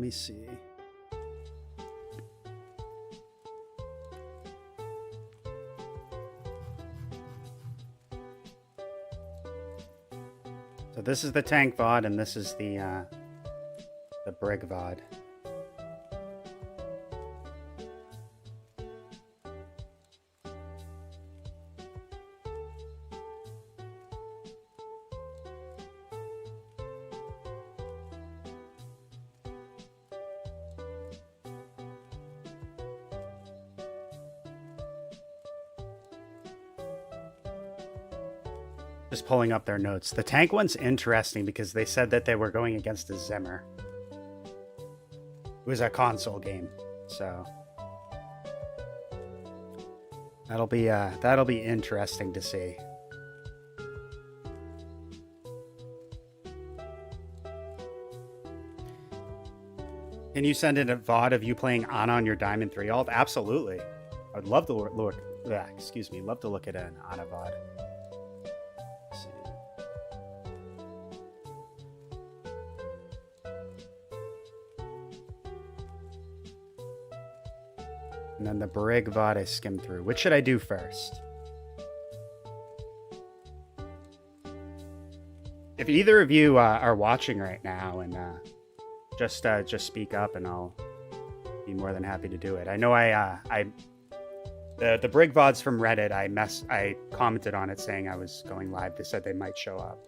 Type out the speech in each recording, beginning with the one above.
me see. So this is the tank VOD, and this is the brig VOD. Just pulling up their notes. The tank one's interesting because they said that they were going against a Zimmer. It was a console game, so that'll be interesting to see. Can you send in a VOD of you playing Ana on your Diamond 3 alt? Absolutely. I'd love to look. Love to look at an Ana VOD. And then the brig VOD I skimmed through. Which should I do first? If either of you are watching right now, and just speak up, and I'll be more than happy to do it. I know the brig VODs from Reddit. I commented on it saying I was going live. They said they might show up.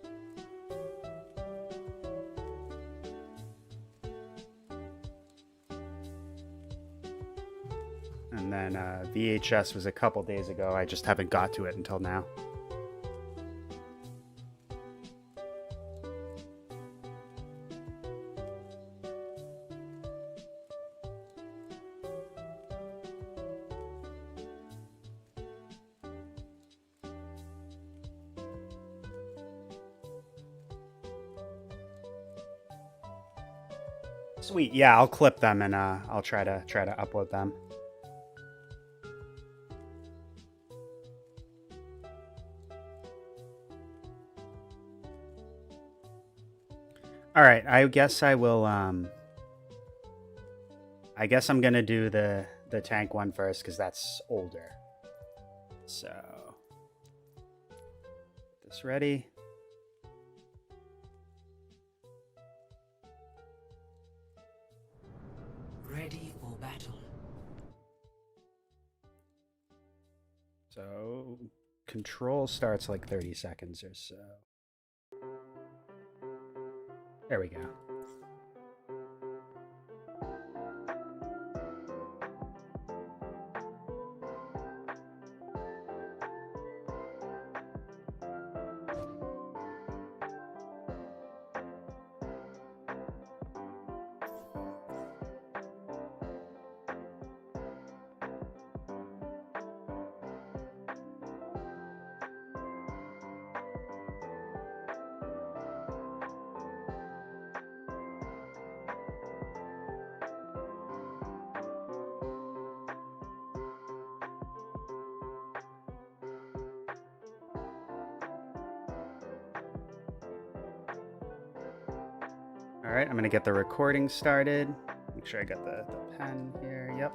And then VHS was a couple days ago. I just haven't got to it until now. Sweet. Yeah, I'll clip them and I'll try to upload them. All right, I guess I will. I guess I'm gonna do the tank one first because that's older. So, get this ready. Ready for battle. So, control starts like 30 seconds or so. There we go. All right, I'm going to get the recording started. Make sure I got the pen here. Yep.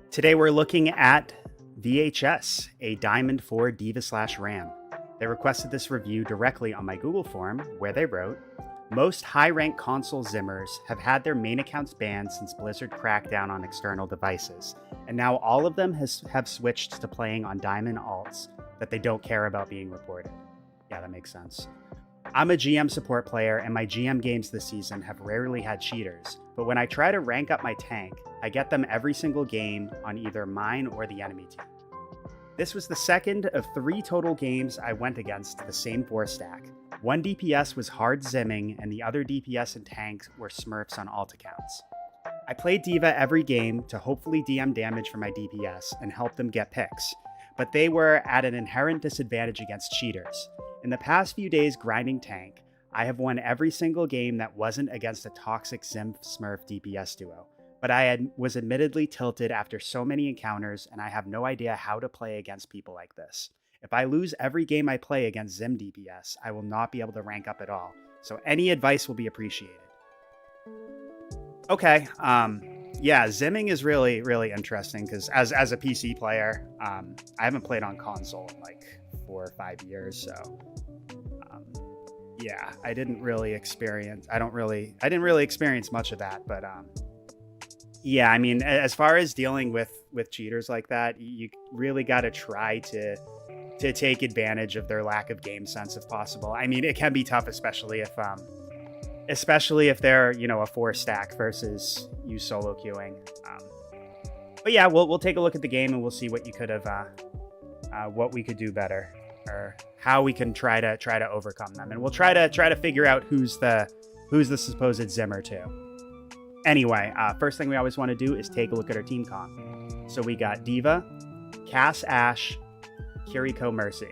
Today we're looking at VHS, a Diamond 4 Diva/Ram. They requested this review directly on my Google form, where they wrote, "Most high-rank console Zimmers have had their main accounts banned since Blizzard cracked down on external devices, and now all of them have switched to playing on Diamond alts that they don't care about being reported." Yeah, that makes sense. I'm a GM support player, and my GM games this season have rarely had cheaters, but when I try to rank up my tank, I get them every single game on either mine or the enemy team. This was the second of 3 total games I went against the same 4-stack. One DPS was hard zimming, and the other DPS and tanks were smurfs on alt accounts. I played Diva every game to hopefully DM damage for my DPS and help them get picks, but they were at an inherent disadvantage against cheaters. In the past few days grinding tank, I have won every single game that wasn't against a toxic Zim Smurf DPS duo, but was admittedly tilted after so many encounters, and I have no idea how to play against people like this. If I lose every game I play against Zim DPS, I will not be able to rank up at all, so any advice will be appreciated. Okay, yeah, Zimming is really, really interesting, because as a PC player, I haven't played on console in like 4 or 5 years, so yeah, I didn't really experience much of that, but yeah, I mean, as far as dealing with cheaters like that, you really got to try to take advantage of their lack of game sense if possible. I mean, it can be tough, especially if they're, you know, a 4 stack versus you solo queuing. But yeah, we'll take a look at the game and we'll see what you could have, what we could do better, or how we can try to overcome them, and we'll try to figure out who's the supposed Zimmer too. Anyway, first thing we always want to do is take a look at our team comp. So we got D.Va, Cass Ashe, Kiriko Mercy.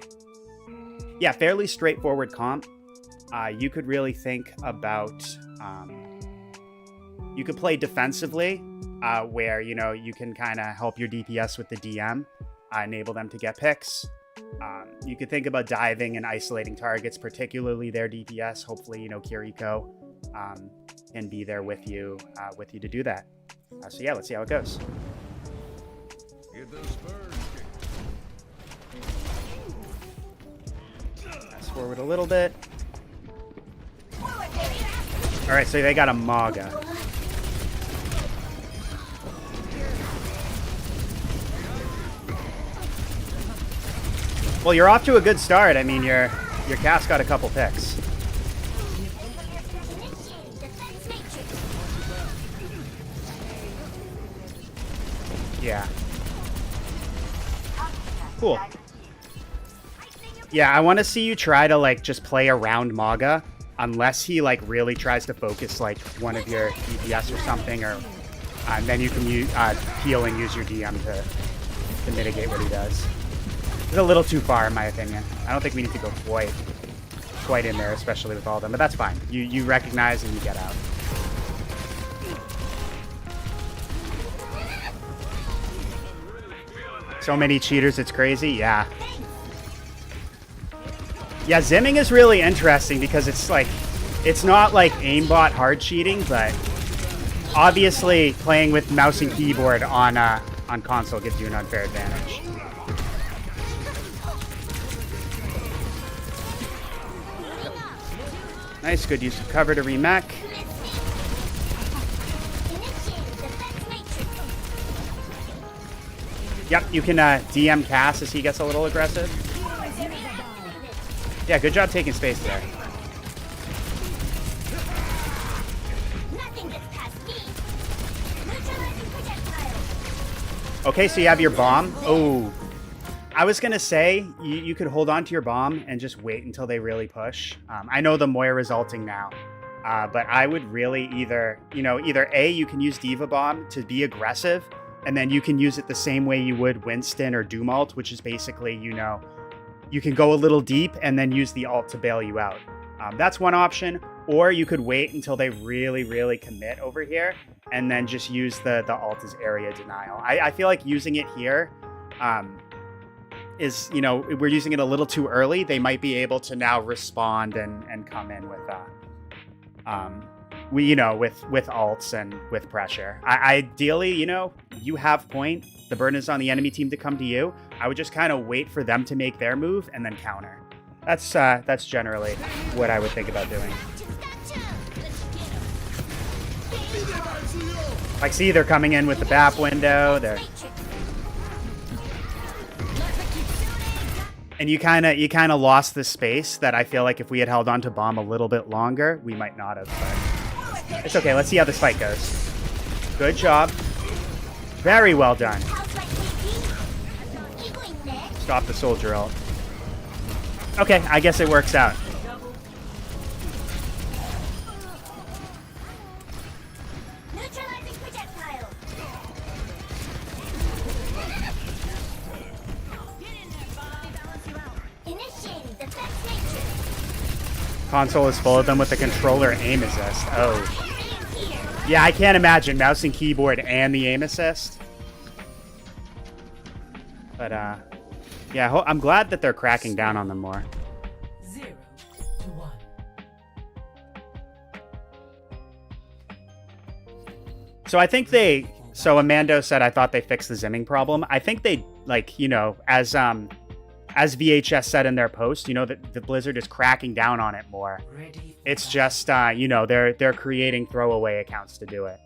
Yeah, fairly straightforward comp. You could really think about, you could play defensively, where, you know, you can kind of help your DPS with the DM, enable them to get picks. You could think about diving and isolating targets, particularly their DPS. Hopefully, you know, Kiriko can be there with you to do that. So yeah, let's see how it goes. Fast forward a little bit. All right, so they got a Maga. Well, you're off to a good start. I mean, your Cass got a couple picks. Yeah. Cool. Yeah, I want to see you try to, like, just play around Maga, unless he, like, really tries to focus, like, one of your DPS or something, or and then you can heal and use your DM to mitigate what he does. It's a little too far, in my opinion. I don't think we need to go quite in there, especially with all of them, but that's fine. You recognize and you get out. So many cheaters, it's crazy. Yeah. Yeah, Zimming is really interesting because it's like, it's not like aimbot hard cheating, but obviously playing with mouse and keyboard on console gives you an unfair advantage. Nice, good use of cover to remech. Yep, you can DM Cass as he gets a little aggressive. Yeah, good job taking space there. Okay, so you have your bomb. Oh, I was going to say you could hold on to your bomb and just wait until they really push. I know the Moira's ulting now, but I would really either A, you can use D.Va bomb to be aggressive, and then you can use it the same way you would Winston or Doom ult, which is basically, you can go a little deep and then use the ult to bail you out. That's one option. Or you could wait until they really, really commit over here and then just use the ult as area denial. I feel like using it here is, we're using it a little too early. They might be able to now respond and come in with with ults and with pressure. Ideally, you have point. The burden is on the enemy team to come to you. I would just kind of wait for them to make their move and then counter. That's generally what I would think about doing. Like, see, they're coming in with the BAP window. And you kind of lost the space that I feel like if we had held on to bomb a little bit longer, we might not have. But it's okay. Let's see how this fight goes. Good job. Very well done. Stop the soldier ult. Okay, I guess it works out. Console is full of them with the controller aim assist. Oh. Yeah, I can't imagine mouse and keyboard and the aim assist. But, yeah, I'm glad that they're cracking down on them more. 0 to 1. So I think so Amando said, I thought they fixed the zimming problem. I think they, like, you know, as VHS said in their post, you know, that the Blizzard is cracking down on it more. It's just, you know, they're creating throwaway accounts to do it.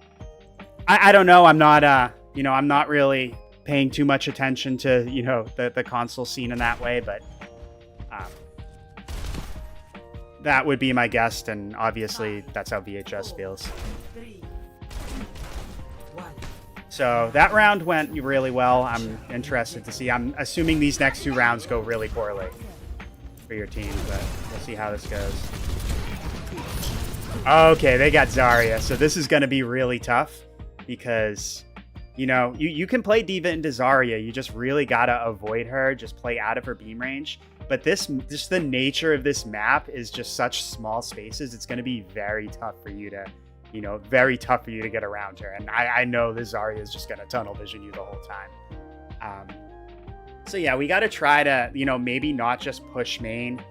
I don't know. I'm not, you know, I'm not really paying too much attention to, you know, the console scene in that way, but that would be my guess, and obviously that's how VHS feels. So that round went really well. I'm interested to see. I'm assuming these next 2 rounds go really poorly for your team, but we'll see how this goes. Okay, they got Zarya. So this is going to be really tough because, you know, you can play D.Va into Zarya. You just really got to avoid her. Just play out of her beam range. But just the nature of this map is just such small spaces. It's going to be very tough for you to... You know, very tough for you to get around her. And I know the Zarya is just going to tunnel vision you the whole time. So yeah, we got to try to, you know, maybe not just push main.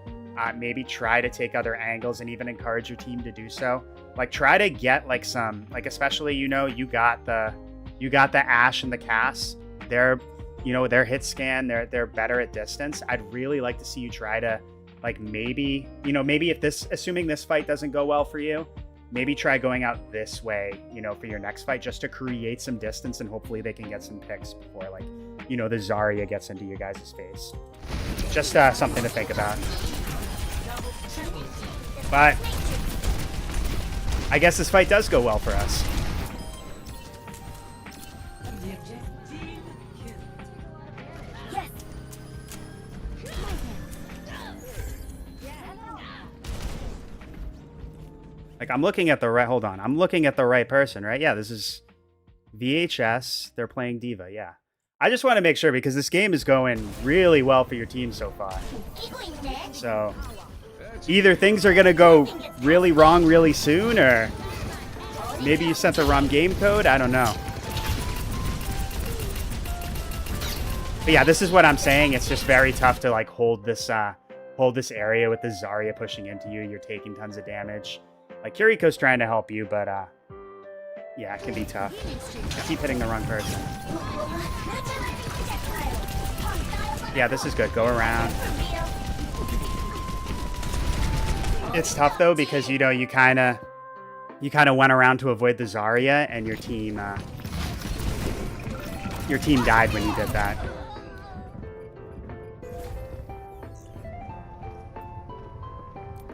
Maybe try to take other angles and even encourage your team to do so. Like, try to get like some, like, especially, you know, you got the Ashe and the Cass. They're, you know, their hit scan, they're better at distance. I'd really like to see you try to, like, maybe, you know, maybe if assuming this fight doesn't go well for you, maybe try going out this way, you know, for your next fight, just to create some distance, and hopefully they can get some picks before, like, you know, the Zarya gets into you guys' face. Just something to think about. But I guess this fight does go well for us. Like, I'm looking at the right... Hold on. I'm looking at the right person, right? Yeah, this is VHS. They're playing D.Va, yeah. I just want to make sure, because this game is going really well for your team so far. So, either things are going to go really wrong really soon, or maybe you sent the wrong game code. I don't know. But yeah, this is what I'm saying. It's just very tough to, like, hold this area with the Zarya pushing into you. You're taking tons of damage. Like, Kiriko's trying to help you, but, yeah, it can be tough. I keep hitting the wrong person. Yeah, this is good. Go around. It's tough, though, because, you know, you kind of went around to avoid the Zarya, and your team died when you did that.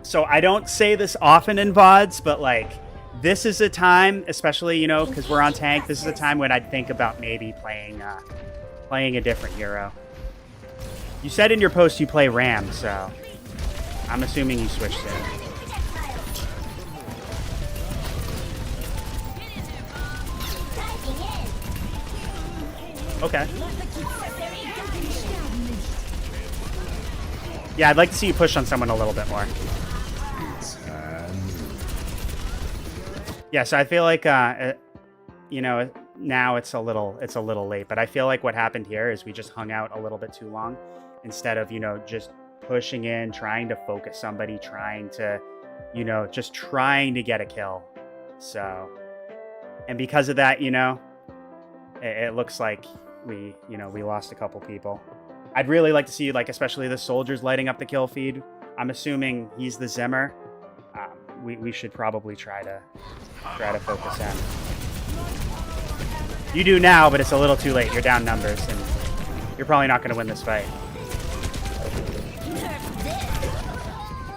So I don't say this often in VODs, but, like, this is a time, especially, you know, because we're on tank, this is a time when I'd think about maybe playing a different hero. You said in your post you play Ram, so I'm assuming you switched in. Okay. Yeah, I'd like to see you push on someone a little bit more. Yeah, so I feel like, you know, now it's a little late, but I feel like what happened here is we just hung out a little bit too long instead of, you know, just pushing in, trying to focus somebody, trying to, you know, just trying to get a kill. So, and because of that, you know, it looks like we lost a couple people. I'd really like to see, like, especially the soldiers lighting up the kill feed. I'm assuming he's the Zimmer. We should probably try to focus him. You do now, but it's a little too late. You're down numbers, and you're probably not going to win this fight.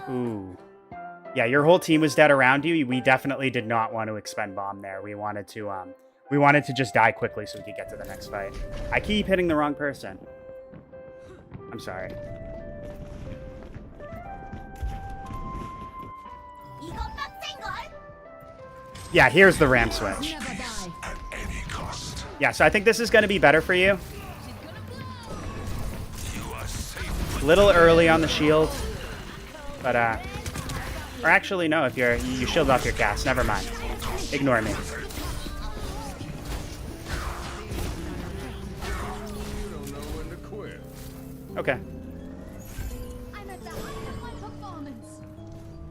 Ooh. Yeah, your whole team was dead around you. We definitely did not want to expend bomb there. We wanted to just die quickly so we could get to the next fight. I keep hitting the wrong person. I'm sorry. Yeah, here's the Ram switch. Yeah, so I think this is going to be better for you. A little early on the shield, but Or actually, no, if you shield off your cast. Never mind. Ignore me. Okay.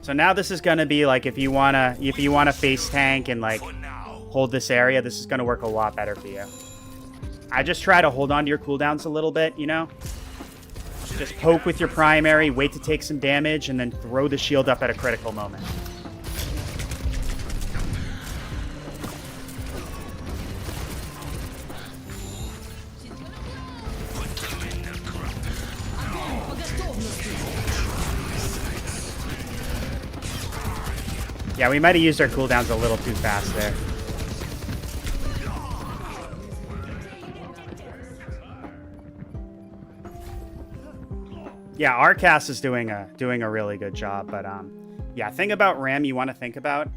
So now this is gonna be like if you wanna face tank and like hold this area, this is gonna work a lot better for you. I just try to hold on to your cooldowns a little bit, you know? Just poke with your primary, wait to take some damage, and then throw the shield up at a critical moment. Yeah, we might have used our cooldowns a little too fast there. Yeah, our cast is doing a really good job, but yeah, thing about Ram you want to think about.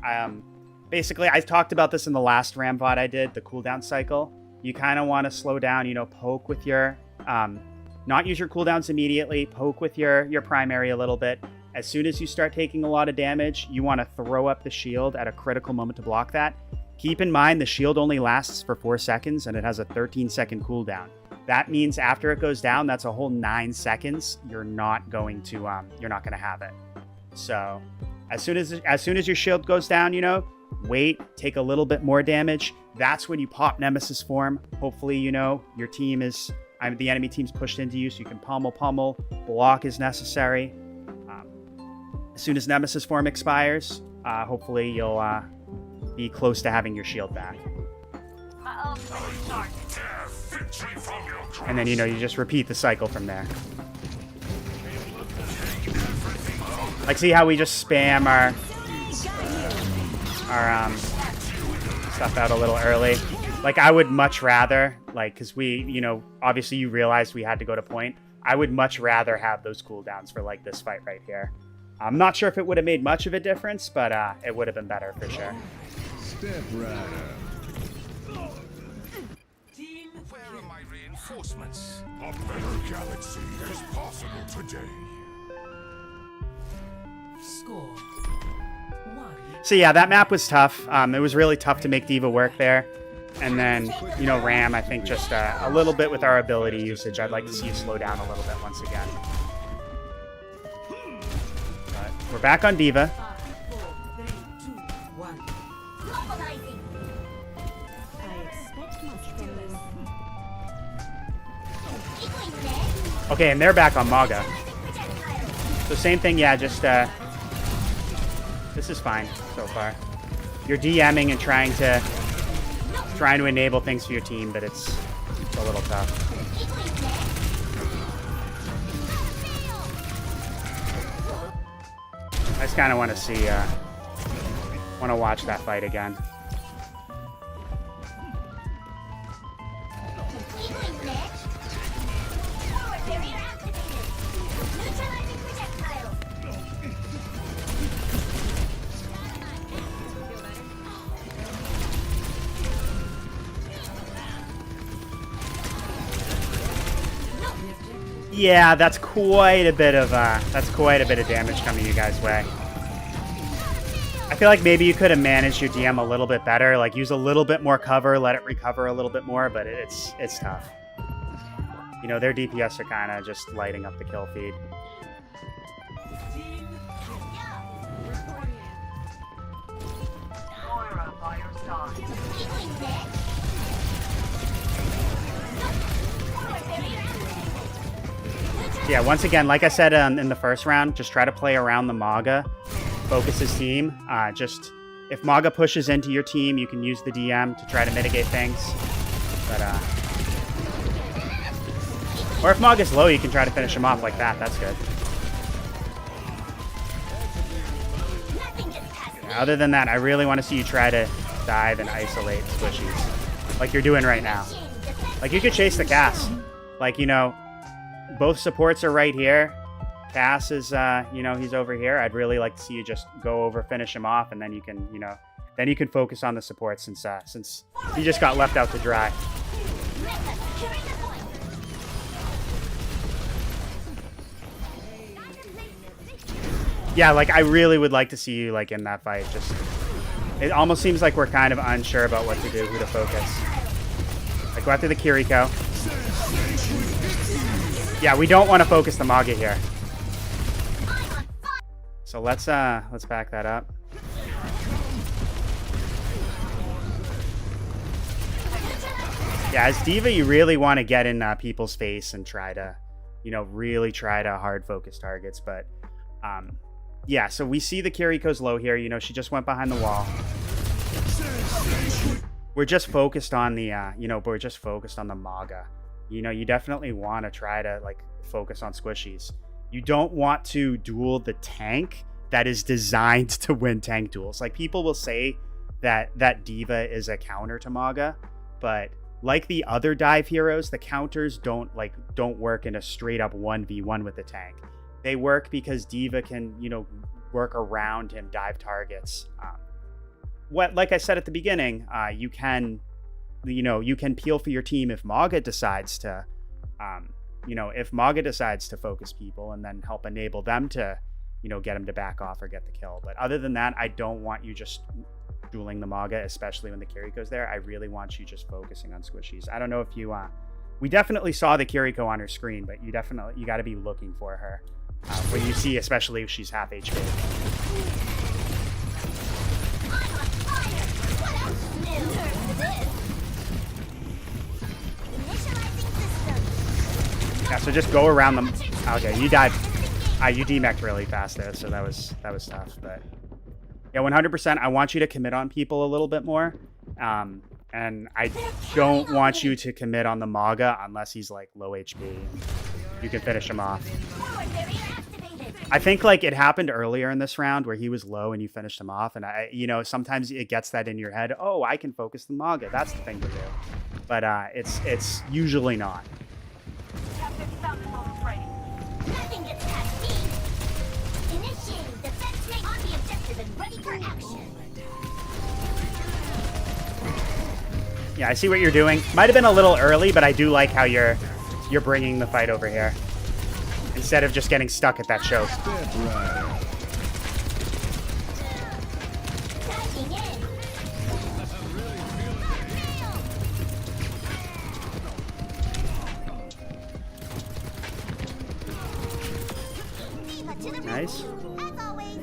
Basically, I talked about this in the last Ram VOD I did, the cooldown cycle. You kind of want to slow down, you know, poke with your, not use your cooldowns immediately, poke with your primary a little bit. As soon as you start taking a lot of damage, you want to throw up the shield at a critical moment to block that. Keep in mind, the shield only lasts for 4 seconds and it has a 13-second cooldown. That means after it goes down, that's a whole 9 seconds. You're not going to have it. So as soon as your shield goes down, you know, wait, take a little bit more damage. That's when you pop Nemesis form. Hopefully, you know, your team is, the enemy team's pushed into you, so you can pummel, block is necessary. As soon as Nemesis form expires, hopefully you'll be close to having your shield back. And then, you know, you just repeat the cycle from there. Like, see how we just spam our stuff out a little early? Like, I would much rather, like, because we, you know, obviously you realized we had to go to point. I would much rather have those cooldowns for, like, this fight right here. I'm not sure if it would have made much of a difference, but it would have been better for sure. Step right up. Where are my reinforcements? A better galaxy is possible today. Score 1. So yeah, that map was tough. It was really tough to make D.Va work there. And then, you know, Ram, I think just a little bit with our ability usage. I'd like to see you slow down a little bit once again. But we're back on D.Va. 5, 4, 3, 2, 1. Okay, and they're back on Maga. So same thing, yeah, just, this is fine so far. You're DMing and trying to enable things for your team, but it's a little tough. I just kind of want to see, want to watch that fight again. Yeah, that's quite a bit of damage coming you guys' way. I feel like maybe you could have managed your DM a little bit better, like use a little bit more cover, let it recover a little bit more, but it's tough. You know, their DPS are kind of just lighting up the kill feed. Yeah, once again, like I said in the first round, just try to play around the Maga, focus his team. Just if Maga pushes into your team, you can use the DM to try to mitigate things. But or if Maga's low, you can try to finish him off like that. That's good. Yeah, other than that, I really want to see you try to dive and isolate squishies, like you're doing right now. Like you could chase the Cass, like, you know. Both supports are right here. Cass is, you know, he's over here. I'd really like to see you just go over, finish him off, and then you can, you know, then you can focus on the support since he just got left out to dry. Yeah, like, I really would like to see you, like, in that fight. Just, it almost seems like we're kind of unsure about what to do, who to focus. Like, go after the Kiriko. Yeah, we don't want to focus the Mage here. So let's back that up. Yeah, as D.Va, you really want to get in people's face and try to, you know, really try to hard focus targets. But, yeah, so we see the Kiriko's low here. You know, she just went behind the wall. We're just focused on the, you know, we're just focused on the Maga. You know, you definitely want to try to, like, focus on squishies. You don't want to duel the tank that is designed to win tank duels. Like, people will say that D.Va is a counter to Maga, but like the other dive heroes, the counters don't work in a straight up 1v1 with the tank. They work because D.Va can, you know, work around him, dive targets. Like I said at the beginning, you can peel for your team if Maga decides to, if Maga decides to focus people and then help enable them to, you know, get them to back off or get the kill. But other than that, I don't want you just dueling the Maga, especially when the Kiriko's there. I really want you just focusing on squishies. I don't know if you, we definitely saw the Kiriko on her screen, but you got to be looking for her when you see, especially if she's half HP. Yeah, so just go around them. Okay, you died. You demeched really fast there, so that was tough. But yeah, 100%. I want you to commit on people a little bit more, and I don't want you to commit on the Maga unless he's like low HP. You can finish him off. I think like it happened earlier in this round where he was low and you finished him off, and sometimes it gets that in your head. Oh, I can focus the Maga. That's the thing to do, but it's usually not. Nothing gets past me. Initiating defense rate on the objective and ready for action. Yeah, I see what you're doing. Might have been a little early, but I do like how you're bringing the fight over here instead of just getting stuck at that choke. Diving in. Nice. As always.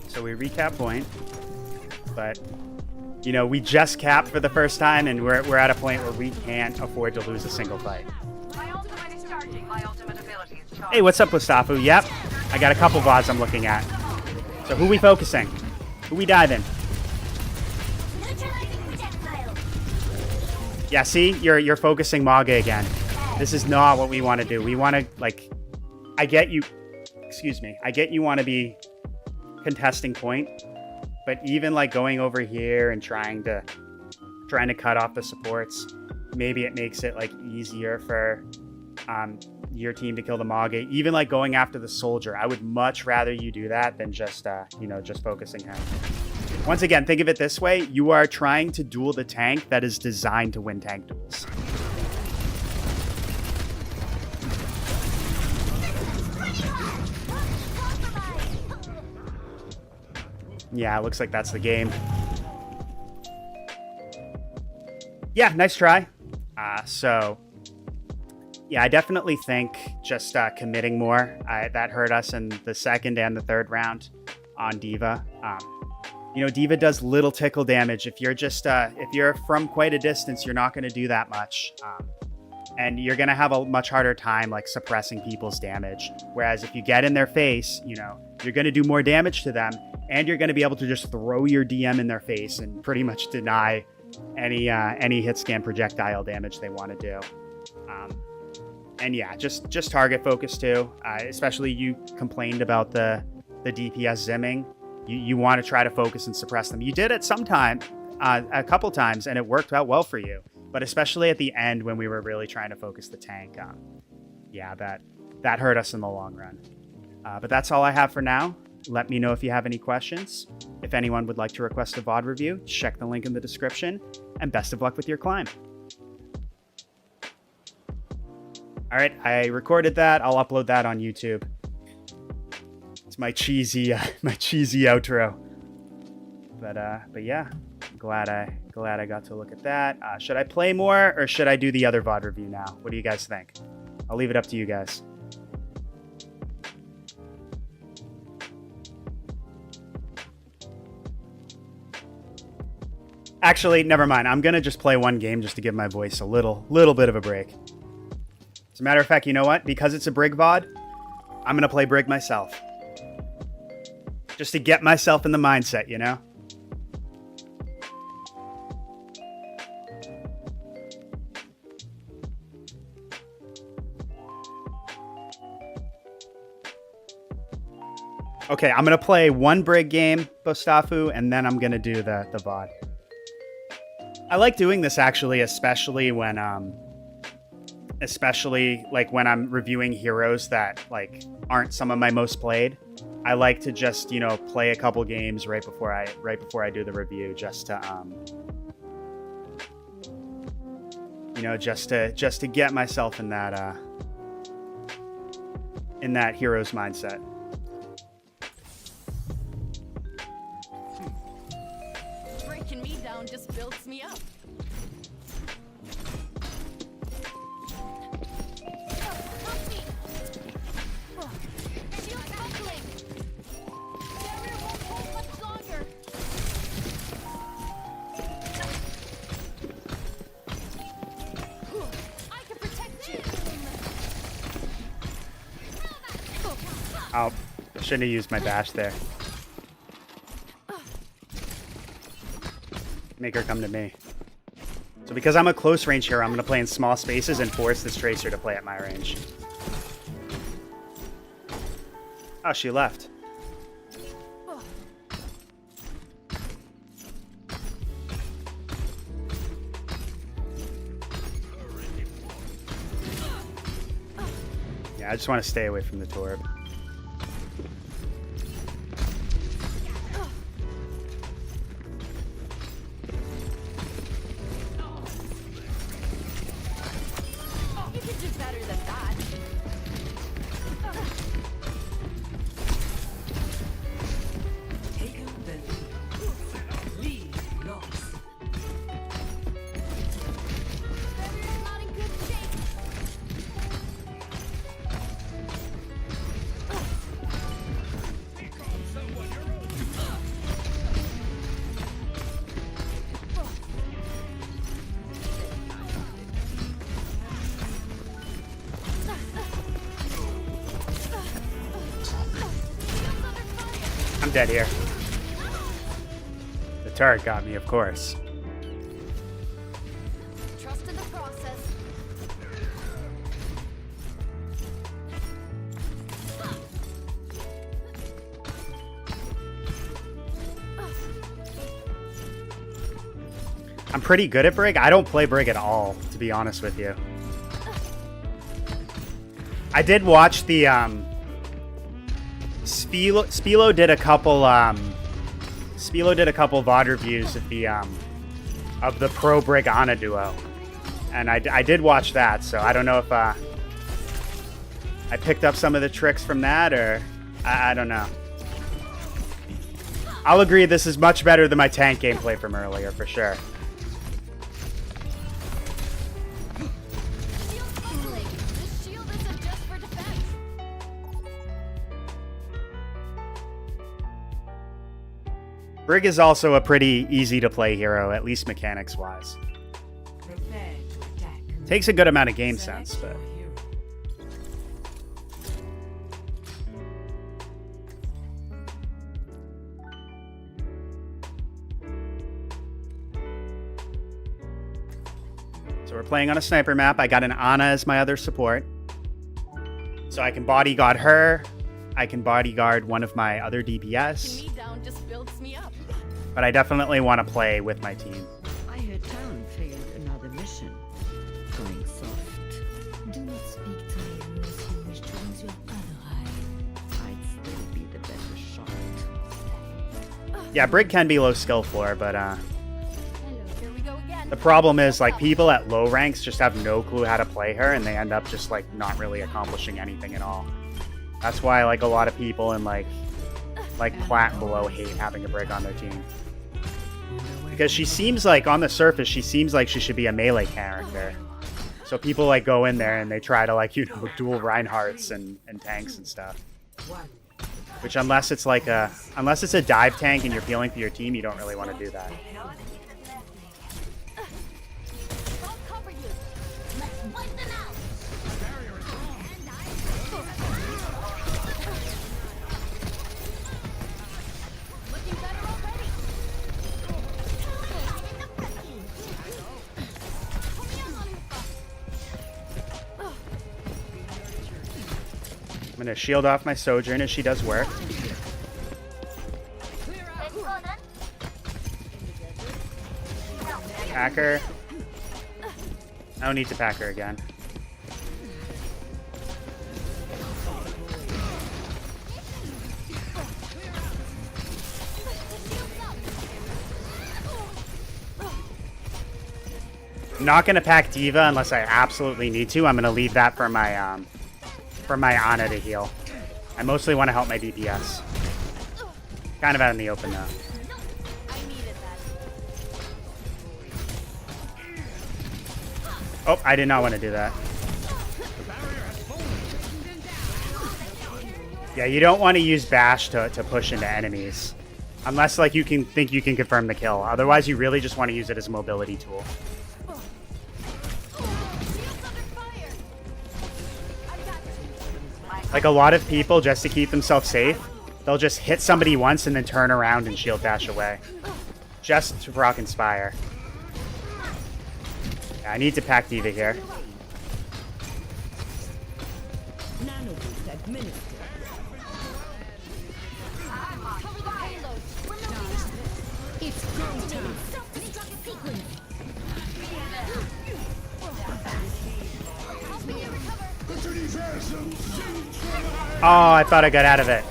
So we recap point, but you know, we just capped for the first time, and we're at a point where we can't afford to lose a single fight. Hey, what's up, Mustafu? Yep, I got a couple VODs I'm looking at. So who we focusing? Who we diving? Yeah, see, you're focusing Maga again. This is not what we want to do. We want to, like, I get you want to be contesting point, but even like going over here and trying to cut off the supports, maybe it makes it like easier for your team to kill the Maga. Even like going after the soldier, I would much rather you do that than just just focusing him. Once again, think of it this way: you are trying to duel the tank that is designed to win tank duels. Yeah, it looks like that's the game. Yeah, nice try. So, yeah, I definitely think just committing more, that hurt us in the second and the third round on D.Va. D.Va does little tickle damage. If you're just, if you're from quite a distance, you're not going to do that much. And you're going to have a much harder time, like, suppressing people's damage. Whereas if you get in their face, you're going to do more damage to them, and you're going to be able to just throw your DM in their face and pretty much deny any hit scan projectile damage they want to do. And yeah, just target focus too. Especially you complained about the DPS zimming. You want to try to focus and suppress them. You did it sometime, a couple times, and it worked out well for you. But especially at the end when we were really trying to focus the tank, yeah, that hurt us in the long run. But that's all I have for now. Let me know if you have any questions. If anyone would like to request a VOD review, check the link in the description, and best of luck with your climb. All right, I recorded that. I'll upload that on YouTube. my cheesy outro. But yeah, glad I got to look at that. Should I play more or should I do the other VOD review now? What do you guys think? I'll leave it up to you guys. Actually, never mind. I'm gonna just play one game just to give my voice a little bit of a break. As a matter of fact, you know what? Because it's a Brig VOD, I'm gonna play Brig myself. Just to get myself in the mindset, you know? Okay, I'm gonna play one Brig game, Bostafu, and then I'm gonna do the VOD. I like doing this actually, especially when when I'm reviewing heroes that like aren't some of my most played. I like to just, you know, play a couple games right before I do the review, just to you know, just to get myself in that hero's mindset. Breaking me down just builds me up. Oh, shouldn't have used my dash there. Make her come to me. So because I'm a close range hero, I'm going to play in small spaces and force this Tracer to play at my range. Oh, she left. Yeah, I just want to stay away from the Torb. I'm dead here. The turret got me, of course. Trust in the process. I'm pretty good at Brig. I don't play Brig at all, to be honest with you. I did watch the Spilo did a couple VOD reviews of the Pro Brig Ana duo, and I did watch that, so I don't know if I picked up some of the tricks from that, or I don't know. I'll agree this is much better than my tank gameplay from earlier, for sure. This shield isn't just for defense. Brig is also a pretty easy to play hero, at least mechanics wise. Prepare to attack. Takes a good amount of game Select sense, but your hero. so we're playing on a sniper map. I got an Ana as my other support, so I can bodyguard her. I can bodyguard one of my other DPS, Breaking me down just builds me up. but I definitely want to play with my team. I heard Town failed another mission. Going soft. Do not speak to me unless you wish to lose your other eye. I'd still be the better shot. Yeah, Brig can be low skill floor, but Hello, here we go again. the problem is like people at low ranks just have no clue how to play her, and they end up just like not really accomplishing anything at all. That's why like a lot of people in like like plat below hate having a Brig on their team. Because she seems like, on the surface, she seems like she should be a melee character. So people like go in there and they try to like, you know, duel Reinhardts and tanks and stuff. Which unless it's like unless it's a dive tank and you're peeling for your team, you don't really want to do that. I'll cover you. Let's wipe them out. Looking better already. I'm gonna shield off my Sojourn as she does work. Pack her. I don't need to pack her again. I'm not gonna pack Diva unless I absolutely need to. I'm gonna leave that for my Ana to heal. I mostly want to help my DPS. Kind of out in the open though. I needed that. Oh, I did not want to do that. Yeah, you don't want to use Bash to push into enemies. Unless like you can think you can confirm the kill. Otherwise you really just want to use it as a mobility tool. Like a lot of people, just to keep themselves safe, they'll just hit somebody once and then turn around and shield dash away. Just to proc Inspire. Yeah, I need to pack Diva here. It's go time. Self-destruct sequence. Oh, I thought I got out of it.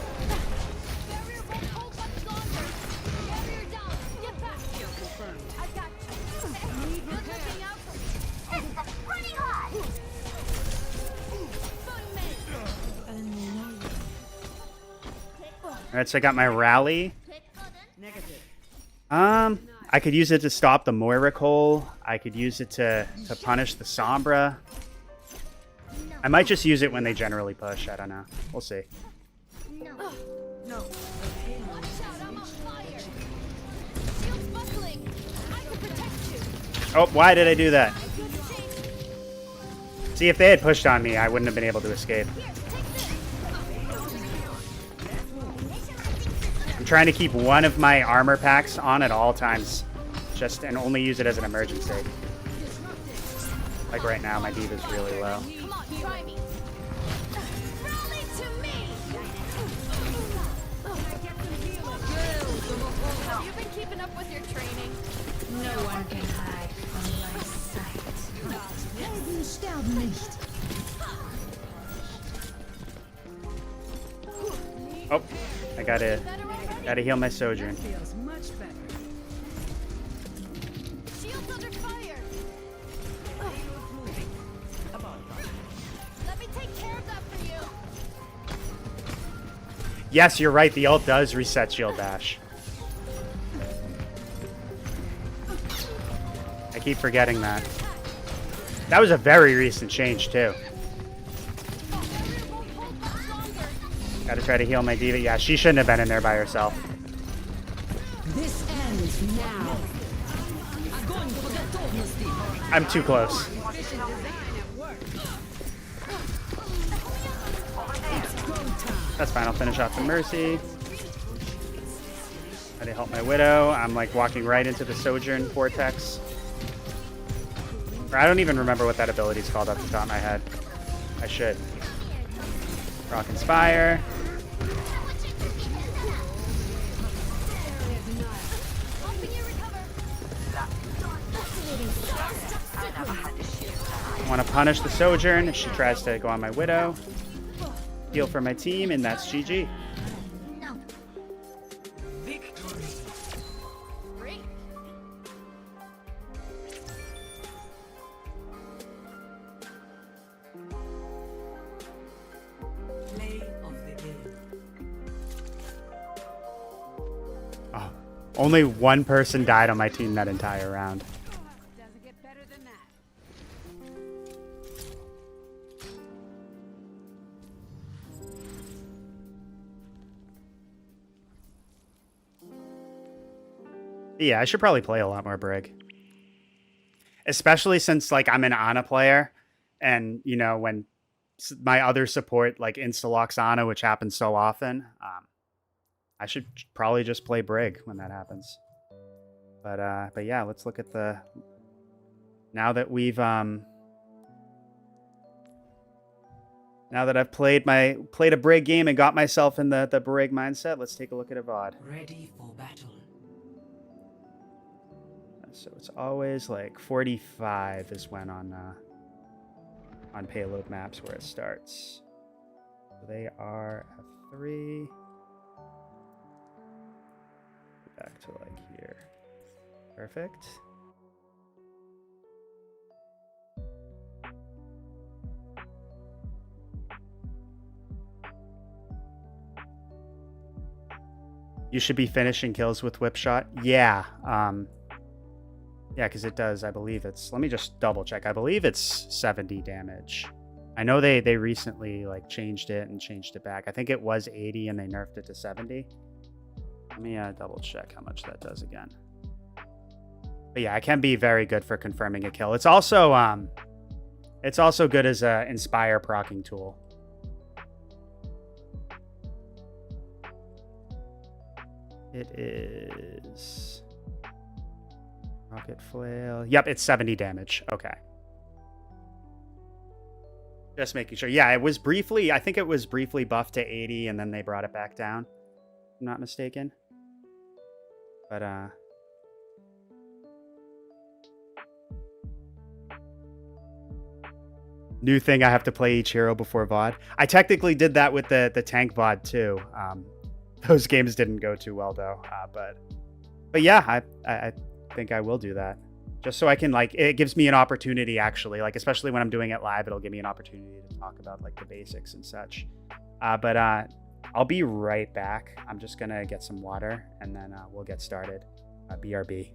Alright, so I got my rally. I could use it to stop the Moira Cole. I could use it to punish the Sombra. I might just use it when they generally push. I don't know. We'll see. No. Watch out, I'm on fire. Shield's buckling. I can protect you. Oh, why did I do that? See, if they had pushed on me, I wouldn't have been able to escape. I'm trying to keep one of my armor packs on at all times, and only use it as an emergency. Like right now, my Diva's really low. Come on, try me. Rally to me. Have you been keeping up with your training? No one can hide from my sight. Helden sterben nicht. Oh, I gotta heal my Sojourn. Feels much better. Shield's under fire. Let me take care of that for you. Yes, you're right. The ult does reset shield dash. I keep forgetting that. That was a very recent change too. Gotta try to heal my Diva. Yeah, she shouldn't have been in there by herself. This ends now. I'm too close. That's fine. I'll finish off the Mercy. Try to help my Widow. I'm like walking right into the Sojourn Vortex. Or I don't even remember what that ability is called off the top of my head. I should. Rock Inspire. I want to punish the Sojourn if she tries to go on my Widow. Heal for my team, and that's GG. Great. Play of the game. Only one person died on my team that entire round. Doesn't get better than that. Yeah, I should probably play a lot more Brig. Especially since, like, I'm an Ana player. And, you know, when my other support, like, insta-locks Ana, which happens so often, I should probably just play Brig when that happens. But yeah, let's look at the... Now that we've... Now that I've played a Brig game and got myself in the Brig mindset, let's take a look at a VOD. Ready for battle. So it's always like 45 is when on payload maps where it starts. So they are F3. Back to like here. Perfect. You should be finishing kills with whip shot. Yeah. Yeah, because it does. I believe it's. Let me just double check. I believe it's 70 damage. I know they recently like changed it and changed it back. I think it was 80 and they nerfed it to 70. Let me double check how much that does again. But yeah, it can be very good for confirming a kill. It's also good as a inspire proccing tool. It is rocket flail. Yep, it's 70 damage. Okay. Just making sure. Yeah, it was briefly, I think it was briefly buffed to 80 and then they brought it back down. If I'm not mistaken. But new thing, I have to play each hero before VOD. I technically did that with the tank VOD too. Those games didn't go too well though. But yeah, I think I will do that. Just so I can, like, it gives me an opportunity actually, like, especially when I'm doing it live, it'll give me an opportunity to talk about like the basics and such. But I'll be right back. I'm just gonna get some water and then we'll get started. BRB.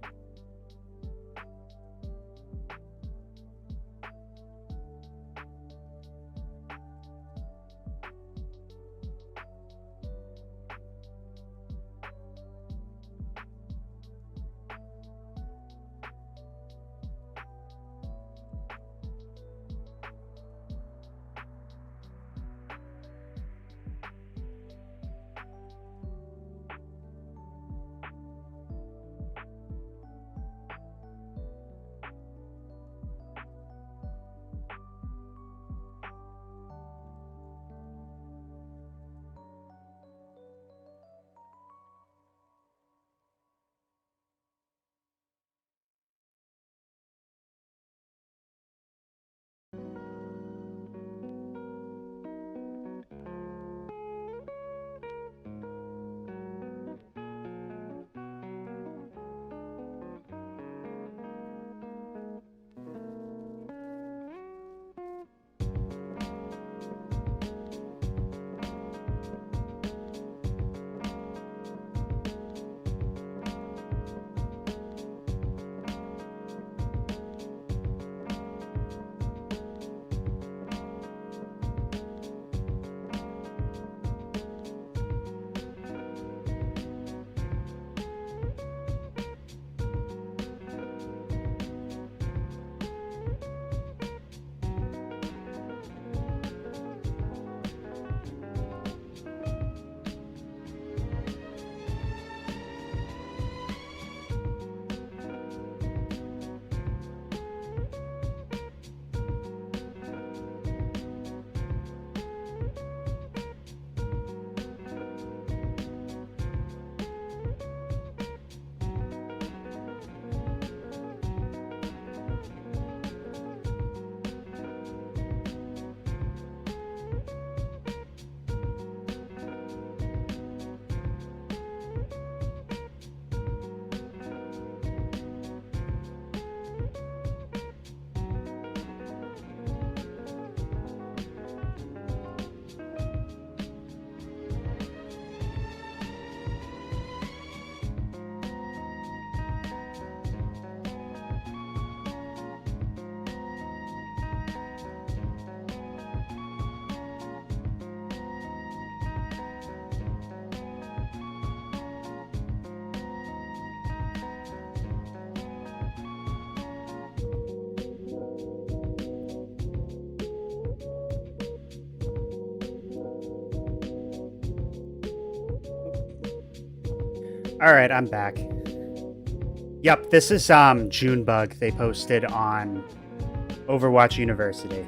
All right, I'm back. Yep, this is Junebug they posted on Overwatch University.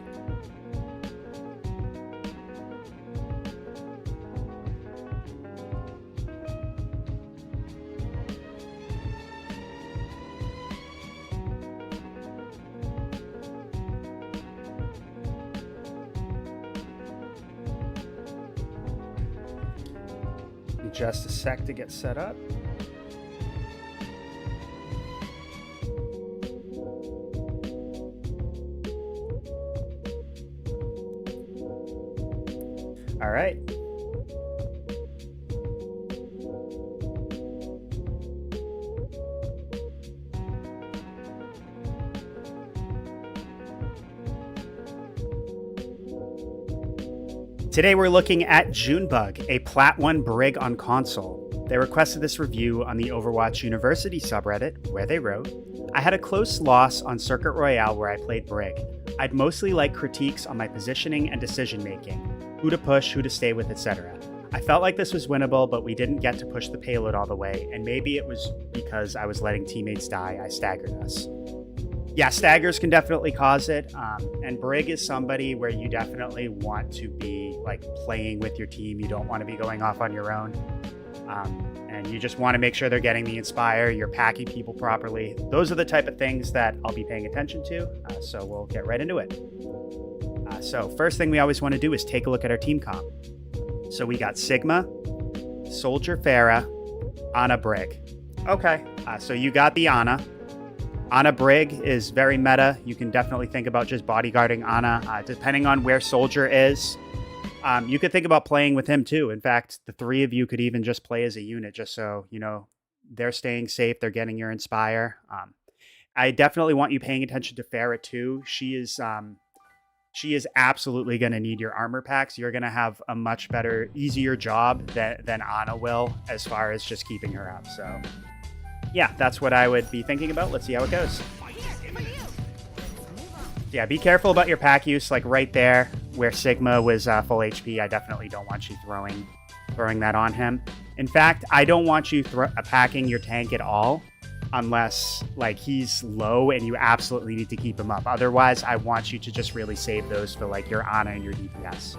Just a sec to get set up. All right. Today we're looking at Junebug, a Plat 1 Brig on console. They requested this review on the Overwatch University subreddit, where they wrote, I had a close loss on Circuit Royale where I played Brig. I'd mostly like critiques on my positioning and decision making, who to push, who to stay with, etc. I felt like this was winnable, but we didn't get to push the payload all the way, and maybe it was because I was letting teammates die, I staggered us. Yeah, staggers can definitely cause it, and Brig is somebody where you definitely want to be like playing with your team. You don't want to be going off on your own, and you just want to make sure they're getting the Inspire, you're packing people properly. Those are the type of things that I'll be paying attention to, so we'll get right into it. So first thing we always want to do is take a look at our team comp. So we got Sigma, Soldier Pharah, Ana Brig. Okay, so you got the Ana. Ana Brig is very meta. You can definitely think about just bodyguarding Ana. Depending on where Soldier is, you could think about playing with him too. In fact, the three of you could even just play as a unit just so, you know, they're staying safe. They're getting your Inspire. I definitely want you paying attention to Pharah too. She is absolutely going to need your armor packs. You're going to have a much better, easier job than Ana will as far as just keeping her up. So yeah, that's what I would be thinking about. Let's see how it goes. Yeah, be careful about your pack use. Like right there where Sigma was full HP, I definitely don't want you throwing that on him. In fact, I don't want you packing your tank at all unless like he's low and you absolutely need to keep him up. Otherwise, I want you to just really save those for like your Ana and your DPS.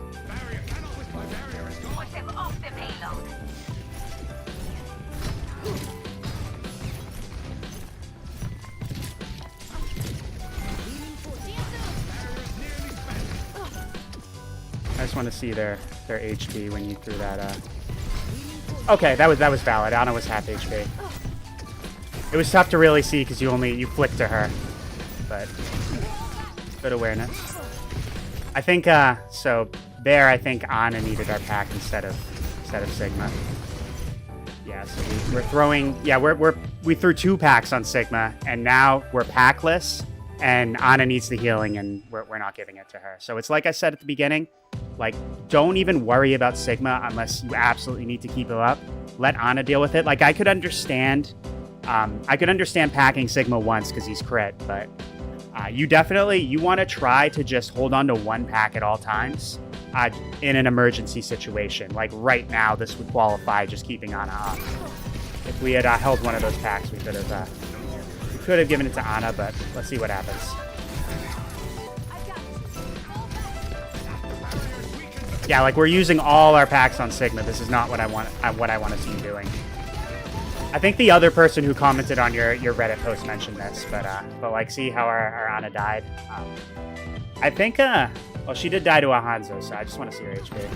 Put them off the payload. I just want to see their HP when you threw that. Okay, that was valid. Ana was half HP. It was tough to really see because you flicked to her, but good awareness. I think so. There, I think Ana needed our pack instead of Sigma. Yeah, so we're throwing. Yeah, we threw 2 packs on Sigma, and now we're packless, and Ana needs the healing, and we're not giving it to her. So it's like I said at the beginning. Like, don't even worry about Sigma unless you absolutely need to keep it up. Let Ana deal with it. Like, I could understand packing Sigma once because he's crit, but you want to try to just hold on to 1 pack at all times in an emergency situation. Like right now, this would qualify just keeping Ana up. If we had held one of those packs, we could have given it to Ana, but let's see what happens. Yeah, like we're using all our packs on Sigma. This is not what I want to see you doing. I think the other person who commented on your Reddit post mentioned this, but like, see how our Ana died. I think well, she did die to a Hanzo, so I just want to see her HP.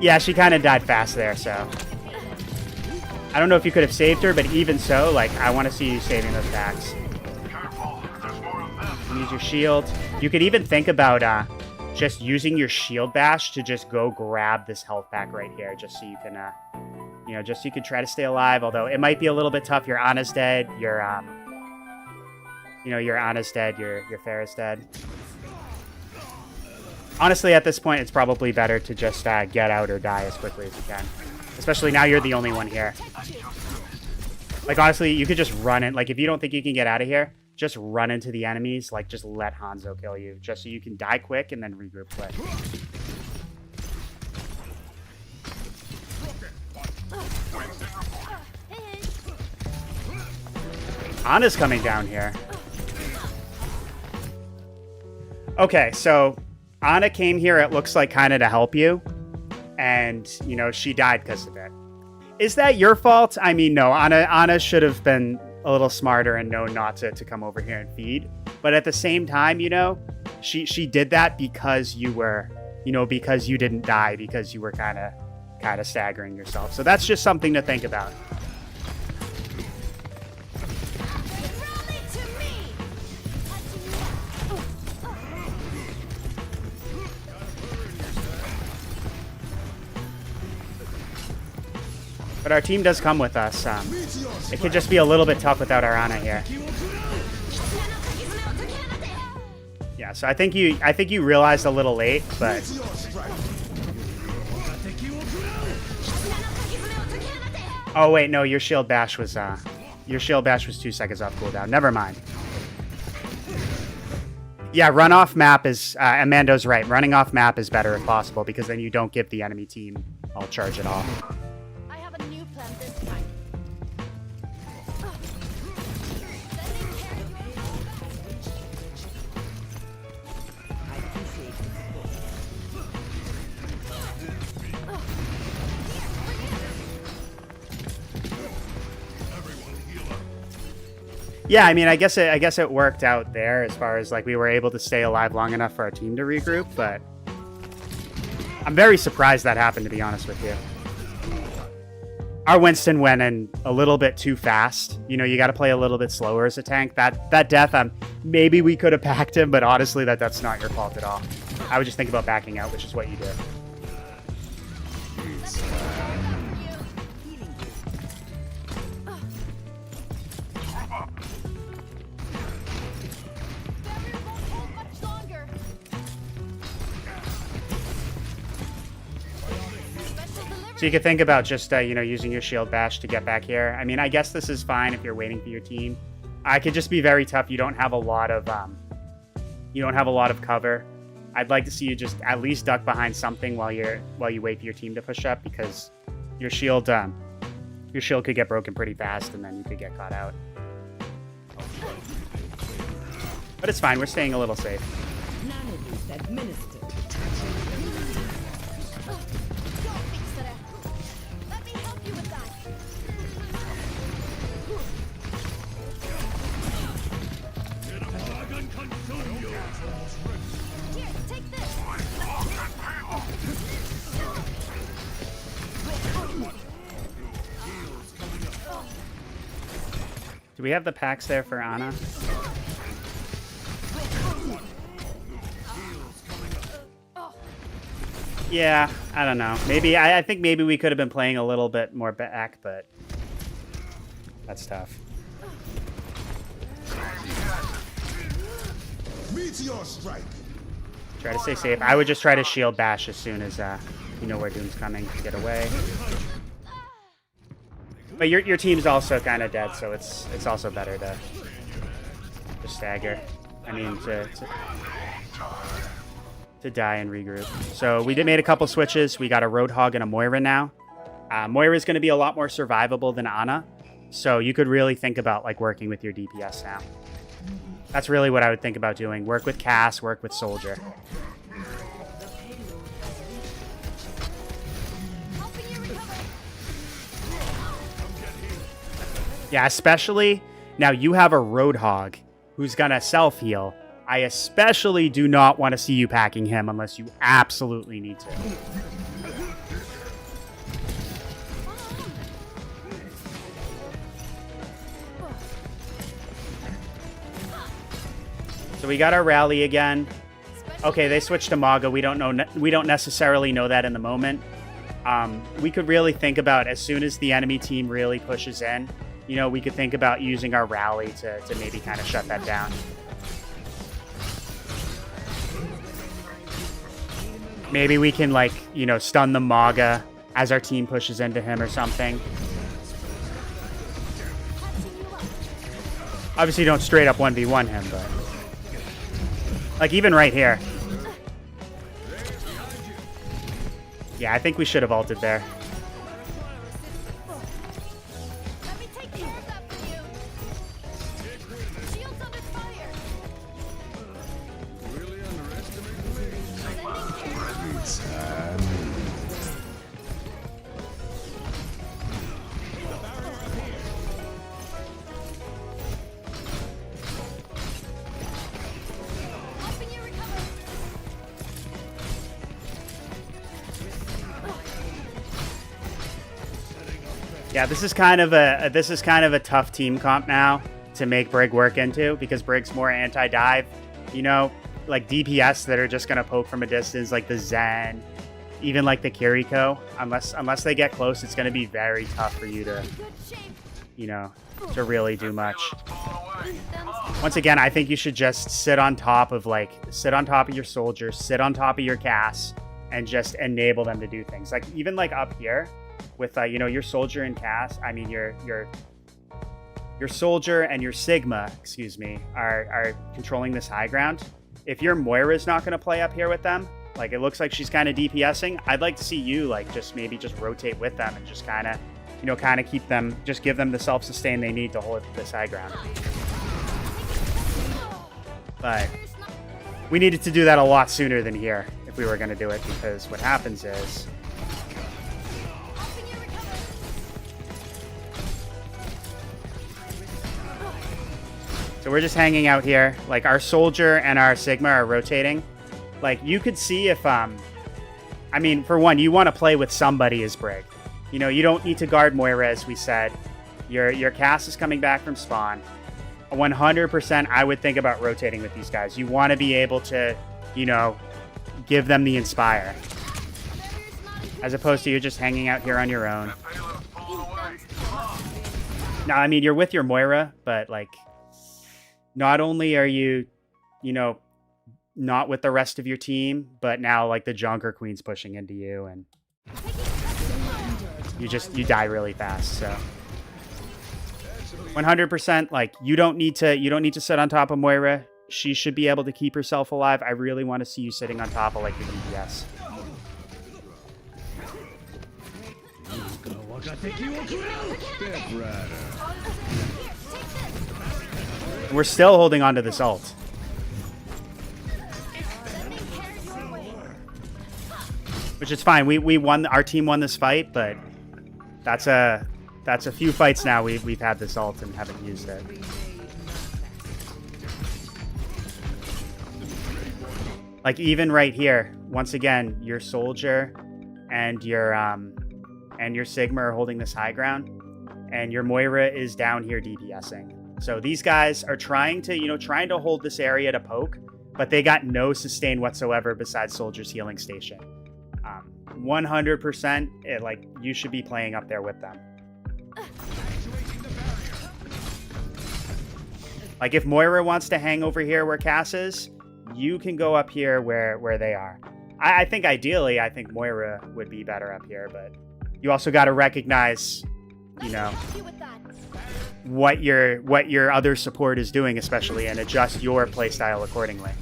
Yeah, she kind of died fast there, so I don't know if you could have saved her, but even so, like, I want to see you saving those packs. Use your shield. You could even think about just using your shield bash to just go grab this health pack right here, just so you can, just so you can try to stay alive. Although it might be a little bit tough. Your Ana's dead. Your Ana's dead. Your Pharah's dead. Honestly, at this point, it's probably better to just get out or die as quickly as you can. Especially now you're the only one here. Like, honestly, you could just run it. Like, if you don't think you can get out of here, just run into the enemies. Like, just let Hanzo kill you. Just so you can die quick and then regroup quick. Anna's coming down here. Okay, so Anna came here, it looks like, kind of to help you. And, you know, she died because of it. Is that your fault? I mean, no. Anna should have been a little smarter and known not to come over here and feed. But at the same time, you know, she did that because you were, you know, because you didn't die, because you were kind of staggering yourself. So that's just something to think about. Rally to me! But our team does come with us. It could just be a little bit tough without our Ana here. Yeah, so I think you realized a little late, but oh wait, no, your shield bash was 2 seconds off cooldown. Never mind. Yeah, run off map is Amando's right. Running off map is better if possible because then you don't give the enemy team all charge at all. I have a new plan this time. Yeah, I mean, I guess it worked out there as far as like we were able to stay alive long enough for our team to regroup, but I'm very surprised that happened, to be honest with you. Our Winston went in a little bit too fast. You know, you got to play a little bit slower as a tank. That death, maybe we could have packed him, but honestly, that's not your fault at all. I would just think about backing out, which is what you did. So you could think about just, you know, using your shield bash to get back here. I mean, I guess this is fine if you're waiting for your team. I could just be very tough. You don't have a lot of cover. I'd like to see you just at least duck behind something while you wait for your team to push up, because your shield could get broken pretty fast and then you could get caught out. But it's fine. We're staying a little safe. Let me help you with that. Here, take this. Do we have the packs there for Ana? Yeah, I don't know. Maybe I think maybe we could have been playing a little bit more back, but that's tough. Meteor strike. Try to stay safe. I would just try to shield bash as soon as you know where Doom's coming to get away. But your team's also kind of dead, so it's also better to stagger. I mean to die and regroup. So we made a couple switches. We got a Roadhog and a Moira now. Moira is going to be a lot more survivable than Ana, so you could really think about like working with your DPS now. That's really what I would think about doing. Work with Cass, work with Soldier. Yeah, especially now you have a Roadhog who's going to self-heal. I especially do not want to see you packing him unless you absolutely need to. So we got our rally again. Okay, they switched to Maga. We don't necessarily know that in the moment. We could really think about as soon as the enemy team really pushes in, you know, we could think about using our rally to maybe kind of shut that down. Maybe we can, like, you know, stun the Maga as our team pushes into him or something. Obviously, don't straight up 1v1 him, but... like, even right here. Yeah, I think we should have ulted there. Let me take care of that for you. Helping you recover. Yeah, this is kind of a tough team comp now to make Brig work into, because Brig's more anti-dive, you know, like DPS that are just gonna poke from a distance, like the Zen, even like the Kiriko. Unless they get close, it's gonna be very tough for you to, Good shape. you know, to really do much. Once again, I think you should just sit on top of your soldiers, sit on top of your Cass, and just enable them to do things. Like even like up here with you know, your soldier and Cass. I mean your soldier and your Sigma, excuse me, are controlling this high ground. If your Moira's not going to play up here with them, like it looks like she's kind of DPSing, I'd like to see you like just rotate with them and just kind of, you know, kind of keep them, just give them the self-sustain they need to hold this high ground. But we needed to do that a lot sooner than here if we were going to do it, because what happens is Helping you recover. so we're just hanging out here. Like our soldier and our Sigma are rotating. Like you could see if I mean, for one, you want to play with somebody as Brig. You know, you don't need to guard Moira, as we said. Your Cass is coming back from spawn. 100% I would think about rotating with these guys. You want to be able to, you know, give them the inspire, as opposed to you just hanging out here on your own. Now, I mean, you're with your Moira, but like, not only are you, you know, not with the rest of your team, but now like the Junker Queen's pushing into you, and you die really fast. So 100%, like you don't need to sit on top of Moira. She should be able to keep herself alive. I really want to see you sitting on top of like the DPS. Step Rider. We're still holding on to this ult. Which is fine. We won. Our team won this fight, but that's a few fights now we've had this ult and haven't used it. Like even right here, once again, your soldier and your Sigma are holding this high ground, and your Moira is down here DPSing. So these guys are trying to hold this area to poke, but they got no sustain whatsoever besides Soldier's healing station. 100%, like you should be playing up there with them. Like if Moira wants to hang over here where Cass is, you can go up here where they are. I think ideally, I think Moira would be better up here, but you also got to recognize, you know, what your other support is doing, especially, and adjust your playstyle accordingly.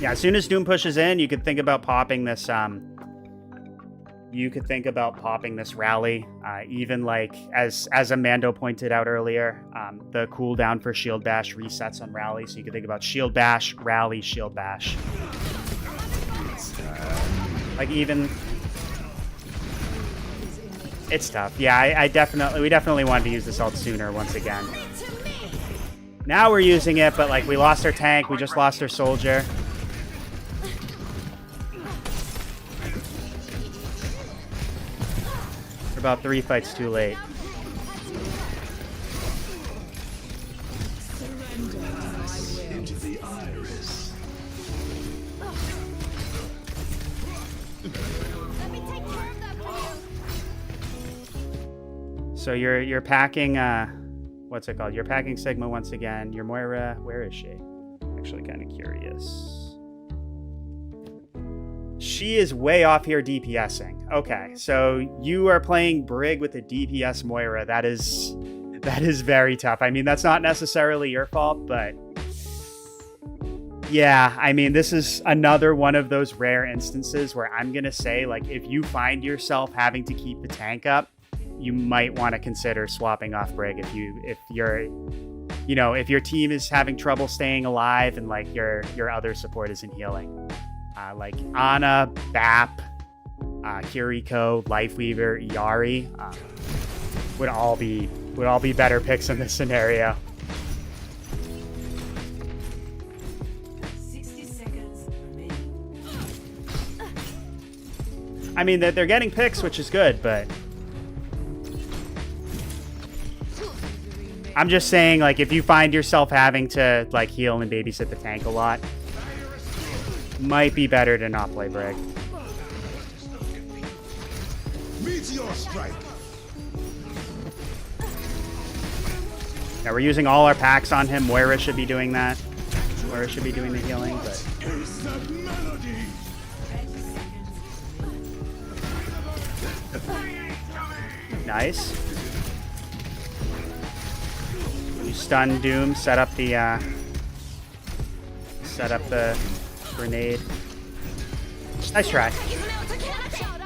Yeah, as soon as Doom pushes in, you could think about popping this. You could think about popping this rally. Even like as Amando pointed out earlier, the cooldown for Shield Bash resets on rally, so you could think about Shield Bash, rally, Shield Bash. Like even, it's tough. Yeah, we definitely wanted to use this ult sooner once again. Now we're using it, but like we lost our tank, we just lost our soldier. About 3 fights too late. Into the iris. Let me take care of that for you. So you're packing what's it called? You're packing Sigma once again. Your Moira, where is she? Actually kind of curious. She is way off here DPSing. Okay, so you are playing Brig with a DPS Moira. That is very tough. I mean, that's not necessarily your fault, but Yeah, I mean, this is another one of those rare instances where I'm going to say, like, if you find yourself having to keep the tank up, you might want to consider swapping off Brig if you're, you know, if your team is having trouble staying alive and like your other support isn't healing. Like Ana, Bap, Kiriko, Lifeweaver, Yari would all be better picks in this scenario. 60 seconds remaining. I mean, they're getting picks, which is good, but I'm just saying, like, if you find yourself having to like heal and babysit the tank a lot, might be better to not play Brig. Meteor strike. Yeah, we're using all our packs on him. Moira should be doing that. Moira should be doing the healing, but Instant melody. 30 seconds. nice. You stun Doom, set up the grenade. Nice try.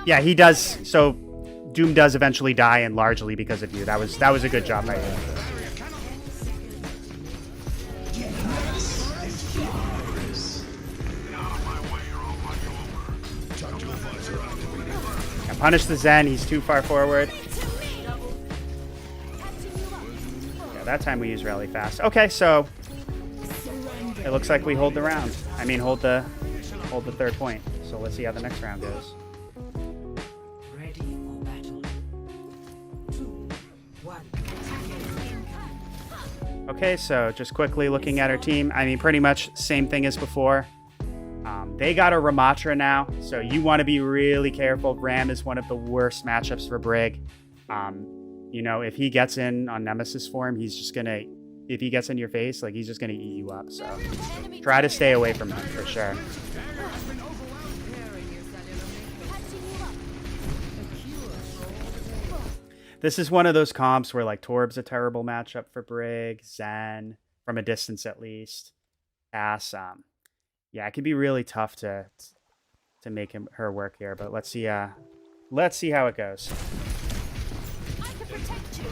Yeah, he does. So Doom does eventually die, and largely because of you. That was a good job by you. Yeah, punish the Zen. He's too far forward. Yeah, that time we use rally fast. Okay, so it looks like we hold the round. I mean, hold the third point. So let's see how the next round goes. Ready for battle. 2, 1. Okay, so just quickly looking at our team. I mean, pretty much same thing as before. They got a Ramatra now, so you want to be really careful. Ram is one of the worst matchups for Brig. You know, if he gets in on Nemesis form, he's just gonna, if he gets in your face, like, he's just gonna eat you up. So try to stay away from him for sure. This is one of those comps where, like, Torb's a terrible matchup for Brig, Zen, from a distance at least. Cass, yeah, it can be really tough to make her work here, but let's see how it goes. I can protect you.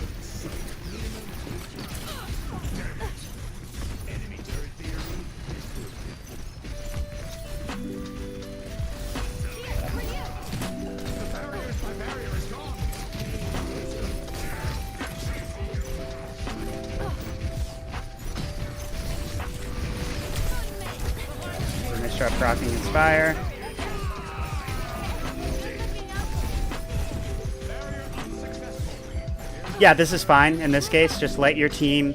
Nice job proccing Inspire. Yeah, this is fine in this case. Just let your team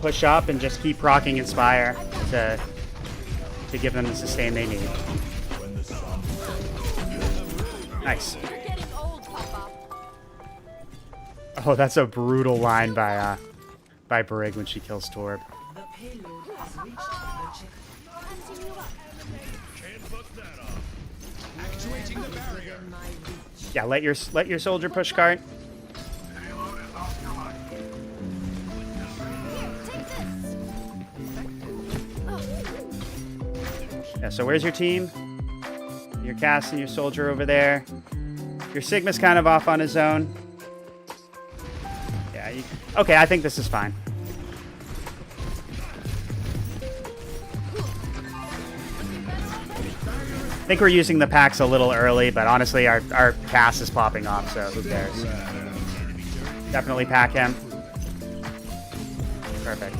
push up and just keep proccing Inspire to give them the sustain they need. Nice. You're getting old, Papa. Oh, that's a brutal line by Brig when she kills Torb. The payload has reached the checkpoint. Hunting you up. Actuating the barrier. Yeah, let your soldier push cart. Yeah, so where's your team? Your Cass and your soldier over there. Your Sigma's kind of off on his own. Yeah, okay, I think this is fine. I think we're using the packs a little early, but honestly, our Cass is popping off, so who cares? Definitely pack him. Perfect.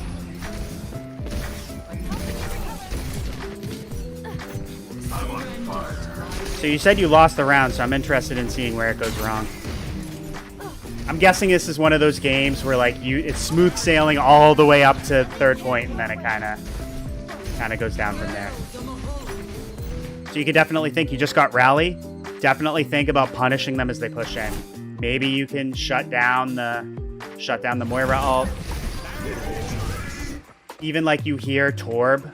So you said you lost the round, so I'm interested in seeing where it goes wrong. I'm guessing this is one of those games where, like, it's smooth sailing all the way up to third point, and then it kind of goes down from there. So you could definitely think you just got rally. Definitely think about punishing them as they push in. Maybe you can shut down the Moira ult. Even like you hear Torb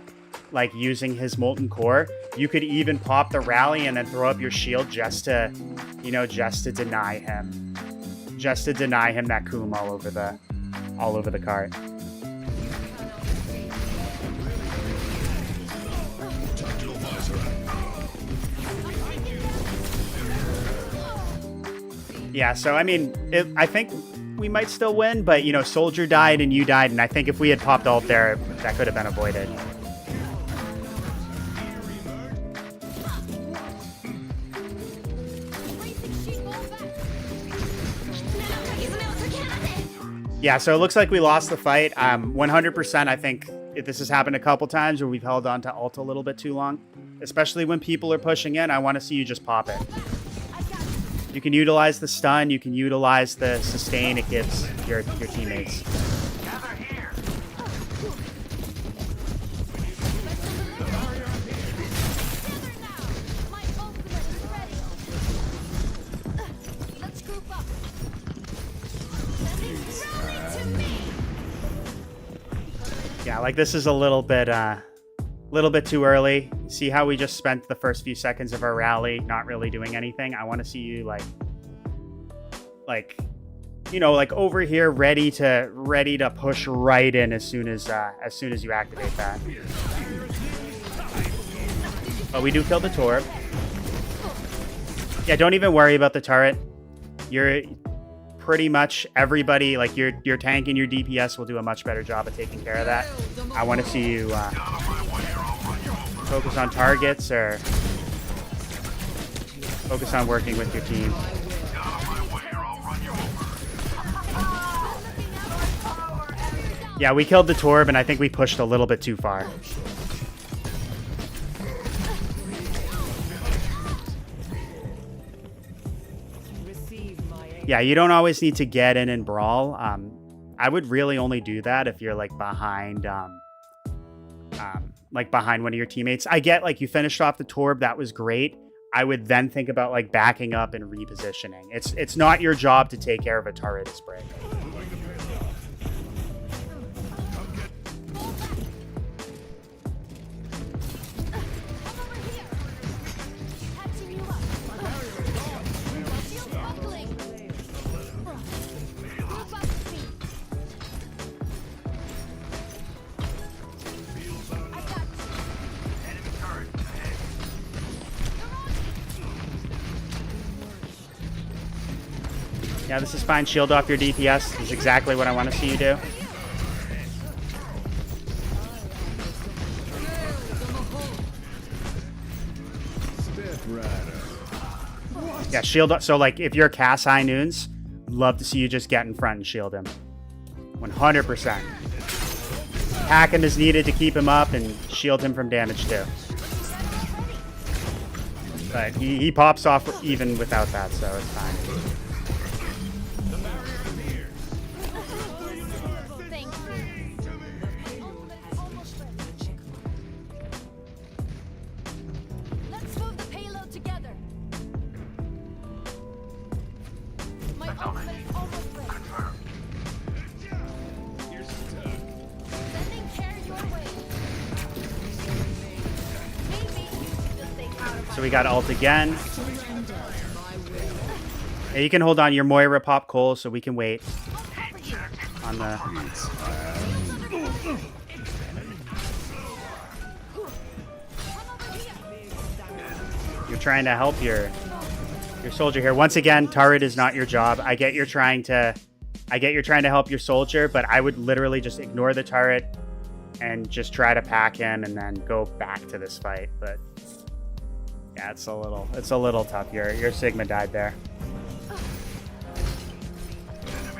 like using his Molten Core, you could even pop the rally and then throw up your shield just to deny him. Just to deny him that Coom all over the cart. Yeah, so I mean, I think we might still win, but you know, Soldier died and you died, and I think if we had popped ult there, that could have been avoided. Yeah, so it looks like we lost the fight. 100%, I think this has happened a couple times where we've held on to ult a little bit too long, especially when people are pushing in. I want to see you just pop it. You can utilize the stun, you can utilize the sustain it gives your teammates. Yeah, like this is a little bit too early. See how we just spent the first few seconds of our rally not really doing anything? I want to see you like you know, like over here ready to push right in as soon as you activate that. But we do kill the Torb. Yeah, don't even worry about the turret. You're pretty much everybody, like your tank and your DPS will do a much better job of taking care of that. I want to see you focus on targets or focus on working with your team. Yeah, we killed the Torb, and I think we pushed a little bit too far. Yeah, you don't always need to get in and brawl. I would really only do that if you're like behind one of your teammates. I get like you finished off the Torb, that was great. I would then think about like backing up and repositioning. It's not your job to take care of a turret spray. Yeah, this is fine. Shield off your DPS. This is exactly what I want to see you do. Yeah, shield up. So, like, if you're Cass High Noons, love to see you just get in front and shield him. 100%. Hack him as needed to keep him up and shield him from damage, too. But he pops off even without that, so it's fine. So we got ult again. Yeah, you can hold on your Moira pop Cole so we can wait on the... You're trying to help your soldier here. Once again, turret is not your job. I get you're trying to help your soldier, but I would literally just ignore the turret and just try to pack him and then go back to this fight. But yeah, it's a little tough. Your Sigma died there.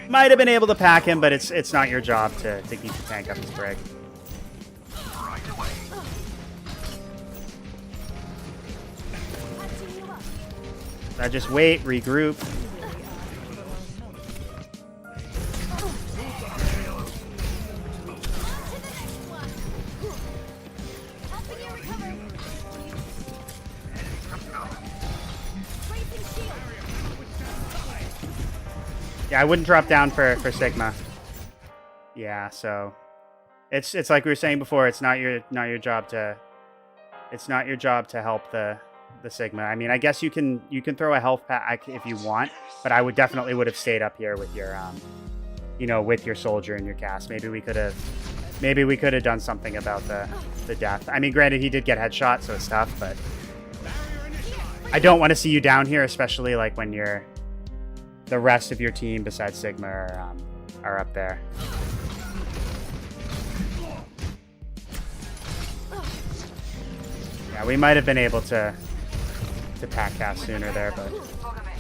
Might have been able to pack him, but it's not your job to keep the tank up his brig. So I just wait, regroup. Yeah, I wouldn't drop down for Sigma. Yeah, so it's like we were saying before. It's not your job to help the Sigma. I mean, I guess you can throw a health pack if you want, but I would definitely have stayed up here with your with your soldier and your cast. Maybe we could have done something about the death. I mean, granted, he did get headshot, so it's tough, but I don't want to see you down here, especially like when you're the rest of your team besides Sigma are up there. Yeah, we might have been able to pack cast sooner there, but Fall back.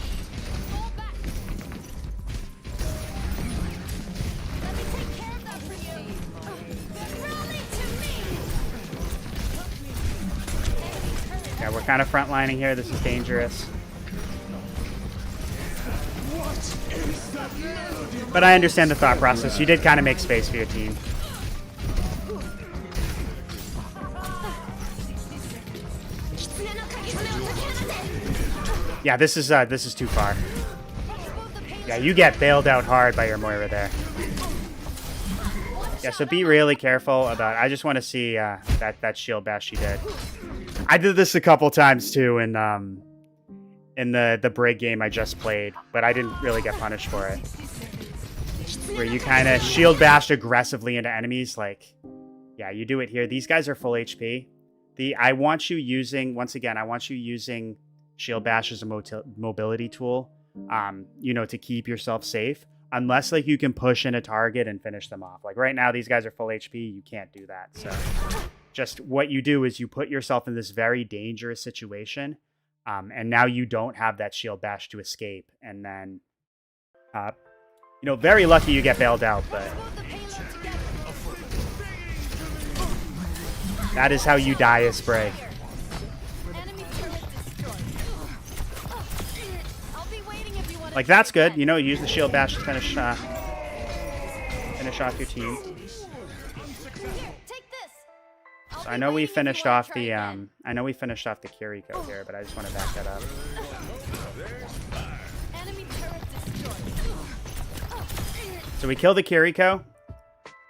Let me take care of that for you. Rally to me. yeah, we're kind of frontlining here. This is dangerous. But I understand the thought process. You did kind of make space for your team. Yeah, this is too far. Yeah, you get bailed out hard by your Moira there. Yeah, so be really careful about. I just want to see that shield bash she did. I did this a couple times too in the Brig game I just played, but I didn't really get punished for it. Where you kind of shield bash aggressively into enemies, like, yeah, you do it here. These guys are full HP. I want you using, once again, I want you using shield bash as a mobility tool, you know, to keep yourself safe. Unless, like, you can push in a target and finish them off. Like, right now, these guys are full HP. You can't do that. So, just what you do is you put yourself in this very dangerous situation, and now you don't have that shield bash to escape. And then, you know, very lucky you get bailed out, but that is how you die as Spray. Enemy turret destroyed. I'll be waiting if you want. Like, that's good. You know, use the shield bash to finish off your team. Here, take this. So I know we finished off the Kiriko here, but I just want to back that up. Enemy turret destroyed. So we kill the Kiriko.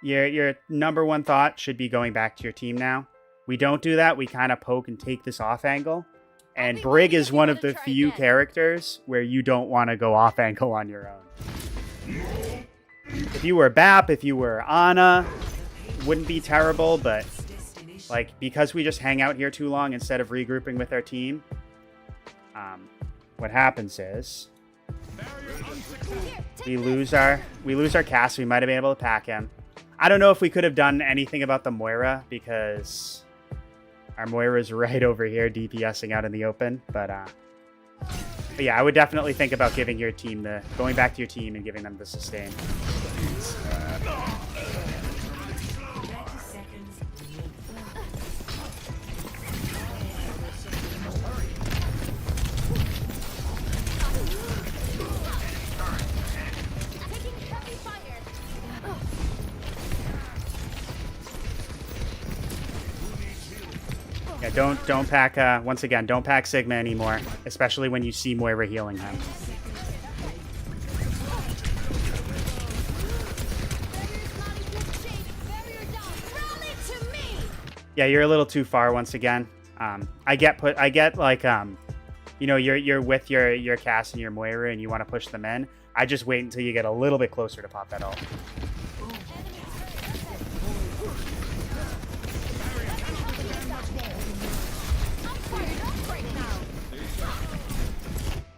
Your number one thought should be going back to your team now. We don't do that. We kind of poke and take this off angle. And Brig is one of the few characters where you don't want to go off angle on your own. If you were BAP, if you were Ana, wouldn't be terrible, but like, because we just hang out here too long instead of regrouping with our team, what happens is we lose our cast. We might have been able to pack him. I don't know if we could have done anything about the Moira because our Moira is right over here DPSing out in the open. But yeah, I would definitely think about giving your team going back to your team and giving them the sustain. 30 seconds remaining. Taking heavy fire. Yeah, don't pack. Once again, don't pack Sigma anymore, especially when you see Moira healing him. Barrier down. Rally to me. Yeah, you're a little too far once again. I get like you know, you're with your cast and your Moira and you want to push them in. I just wait until you get a little bit closer to pop that ult.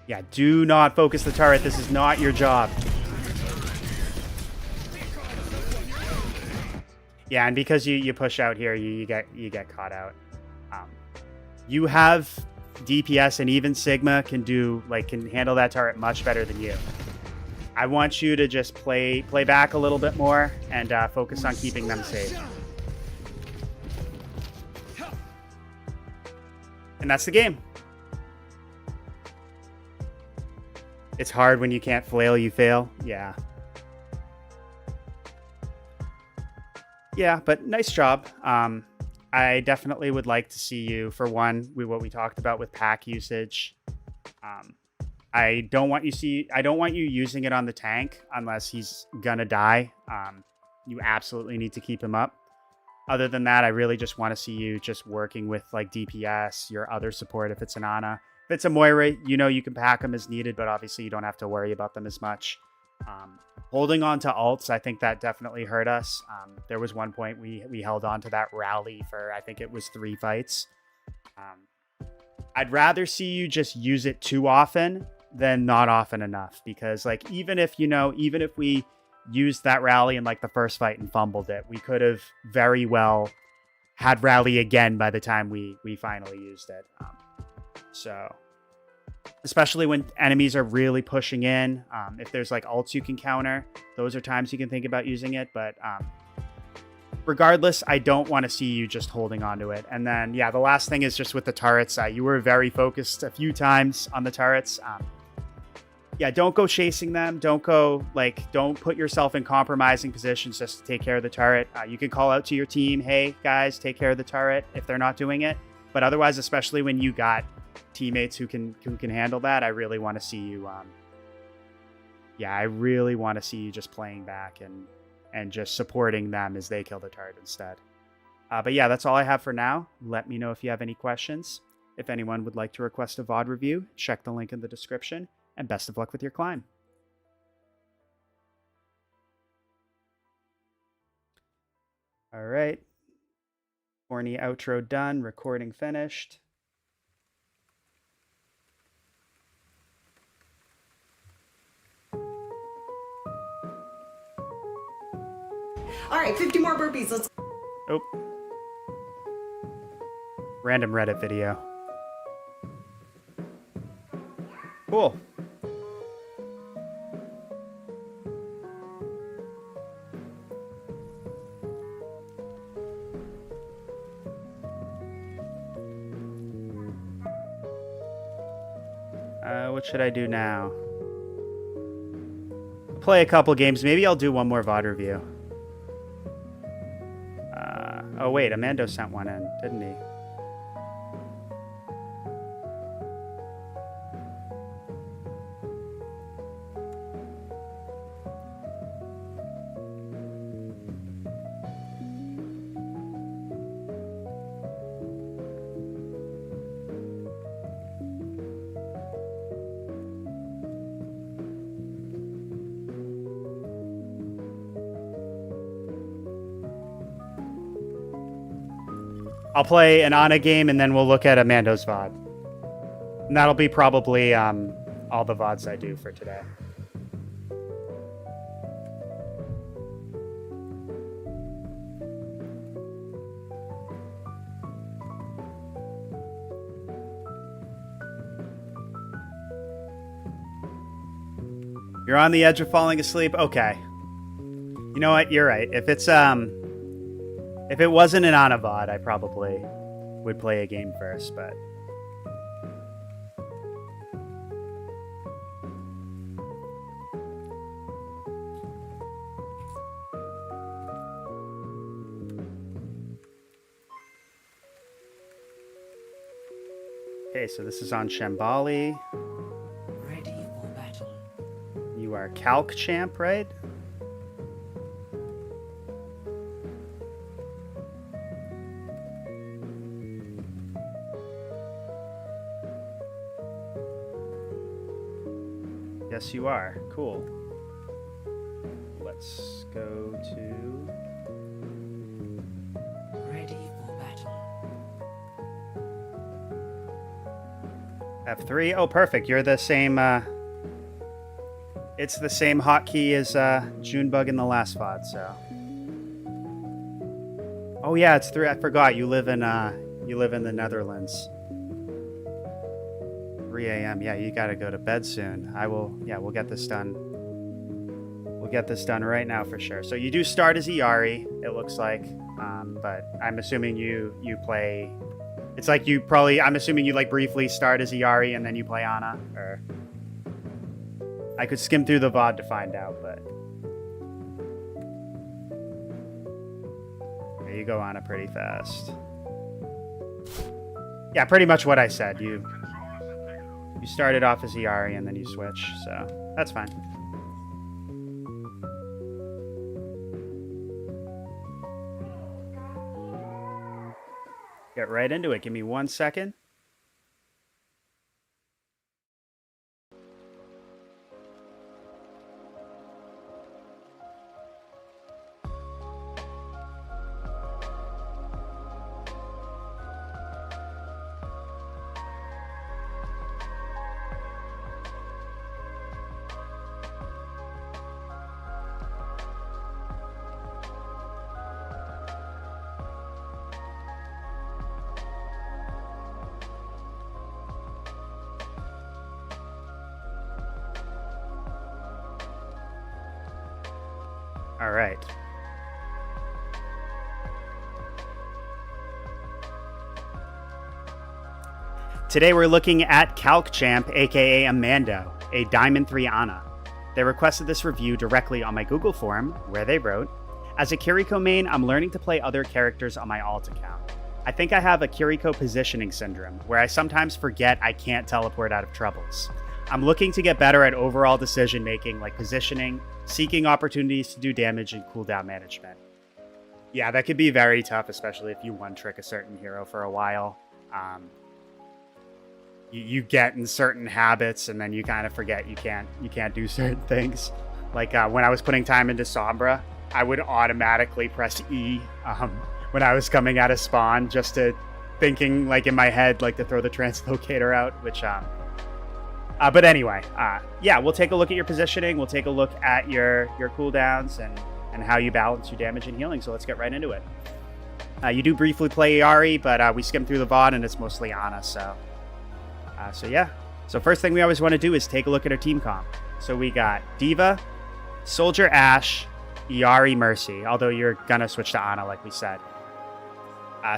Yeah, do not focus the turret. This is not your job. Yeah, and because you push out here, you get caught out. You have DPS, and even Sigma can handle that turret much better than you. I want you to just play back a little bit more and focus on keeping them safe. And that's the game. It's hard when you can't flail, you fail. Yeah. Yeah, but nice job. I definitely would like to see you, for one, what we talked about with pack usage. I don't want you using it on the tank unless he's gonna die. You absolutely need to keep him up. Other than that, I really just want to see you just working with like DPS, your other support if it's an Ana. If it's a Moira, you know you can pack them as needed, but obviously you don't have to worry about them as much. Holding on to ults, I think that definitely hurt us. There was one point we held on to that rally for, I think it was 3 fights. I'd rather see you just use it too often then not often enough, because like even if we used that rally in like the first fight and fumbled it, we could have very well had rally again by the time we finally used it. So especially when enemies are really pushing in, if there's like ults you can counter, those are times you can think about using it. But regardless, I don't want to see you just holding on to it. And then, yeah, the last thing is just with the turrets. You were very focused a few times on the turrets. Yeah, don't go chasing them. Don't put yourself in compromising positions just to take care of the turret. You can call out to your team, hey, guys, take care of the turret if they're not doing it. But otherwise, especially when you got teammates who can handle that, I really want to see you. I really want to see you just playing back and just supporting them as they kill the turret instead. But yeah, that's all I have for now. Let me know if you have any questions. If anyone would like to request a VOD review, check the link in the description. And best of luck with your climb. All right. Corny outro done. Recording finished. All right, 50 more burpees. Let's. Oh. Random Reddit video. Cool. What should I do now? Play a couple games. Maybe I'll do one more VOD review. Oh wait, Amando sent one in, didn't he? I'll play an Ana game, and then we'll look at Amando's VOD. And that'll be probably all the VODs I do for today. You're on the edge of falling asleep? Okay. You know what? You're right. If it wasn't an Ana VOD, I probably would play a game first, but... Okay, so this is on Shambali. Ready for battle. You are Calc Champ, right? Yes, you are. Cool. Let's go to... Ready for battle. F3. Oh, perfect. You're the same... It's the same hotkey as Junebug in the last VOD, so... Oh yeah, it's 3. I forgot. You live in the Netherlands. 3 a.m. Yeah, you gotta go to bed soon. We'll get this done. We'll get this done right now for sure. So you do start as Iari, it looks like. But I'm assuming you play... It's like I'm assuming you like briefly start as Iari and then you play Ana, or... I could skim through the VOD to find out, but... Yeah, you go Ana pretty fast. Yeah, pretty much what I said. You started off as Iari and then you switch, so that's fine. Get right into it. Give me 1 second. All right. Today we're looking at Calc Champ, aka Amando, a Diamond 3 Ana. They requested this review directly on my Google form, where they wrote, "As a Kiriko main, I'm learning to play other characters on my alt account. I think I have a Kiriko positioning syndrome, where I sometimes forget I can't teleport out of troubles. I'm looking to get better at overall decision making, like positioning, seeking opportunities to do damage, and cooldown management." Yeah, that could be very tough, especially if you one-trick a certain hero for a while. You get in certain habits, and then you kind of forget you can't do certain things. Like when I was putting time into Sombra, I would automatically press E when I was coming out of spawn, just to thinking like in my head like to throw the translocator out, which but anyway, yeah, we'll take a look at your positioning, we'll take a look at your cooldowns and how you balance your damage and healing. So let's get right into it. You do briefly play Iari, but we skimmed through the VOD and it's mostly Ana, so yeah. So first thing we always want to do is take a look at our team comp. So we got D.Va, Soldier Ashe, Iari Mercy, although you're gonna switch to Ana like we said.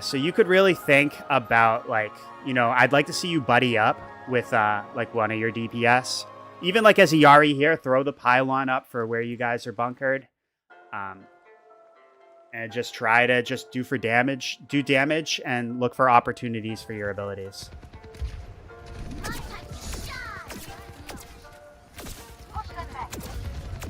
So you could really think about, like, you know, I'd like to see you buddy up with like one of your DPS. Even like as Iari here, throw the pylon up for where you guys are bunkered. And just try to just do damage and look for opportunities for your abilities.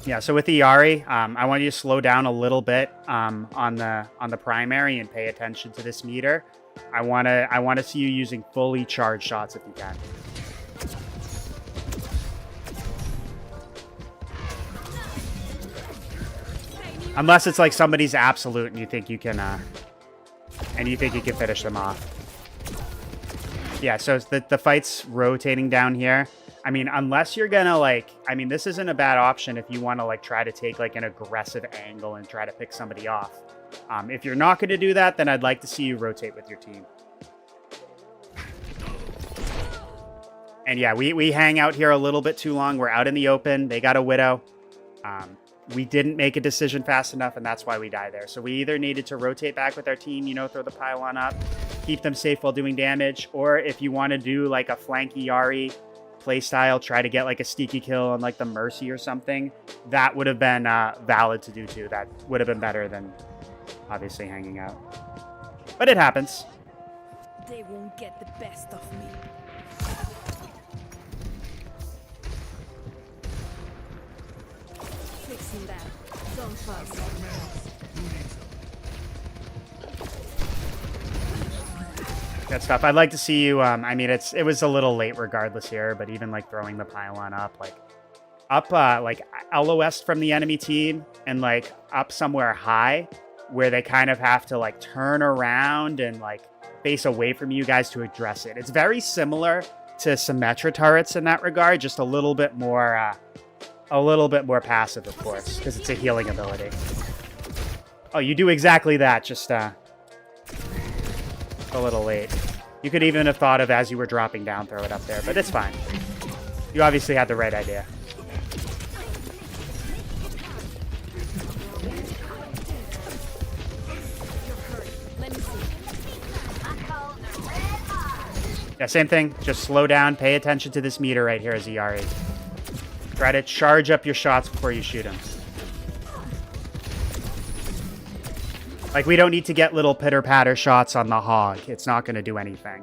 Yeah, so with Iari, I want you to slow down a little bit on the primary and pay attention to this meter. I want to see you using fully charged shots if you can. Unless it's like somebody's absolute and you think you can finish them off. Yeah, so the fight's rotating down here. I mean, unless you're gonna like, I mean, this isn't a bad option if you want to like try to take like an aggressive angle and try to pick somebody off. If you're not going to do that, then I'd like to see you rotate with your team. And yeah, we hang out here a little bit too long. We're out in the open. They got a Widow. We didn't make a decision fast enough, and that's why we die there. So we either needed to rotate back with our team, you know, throw the pylon up, keep them safe while doing damage, or if you want to do like a flank Iari playstyle, try to get like a sneaky kill on like the Mercy or something, that would have been valid to do too. That would have been better than obviously hanging out. But it happens. They won't get the best of me. Fixing that. Don't fuss. Good stuff. I'd like to see you, I mean, it was a little late regardless here, but even like throwing the pylon up like LOS from the enemy team and like up somewhere high where they kind of have to like turn around and like face away from you guys to address it. It's very similar to Symmetra turrets in that regard, just a little bit more passive, of course, because it's a healing ability. Oh, you do exactly that, just a little late. You could even have thought of, as you were dropping down, throw it up there, but it's fine. You obviously had the right idea. Yeah, same thing. Just slow down, pay attention to this meter right here as Iari. Try to charge up your shots before you shoot him. Like, we don't need to get little pitter-patter shots on the hog. It's not going to do anything.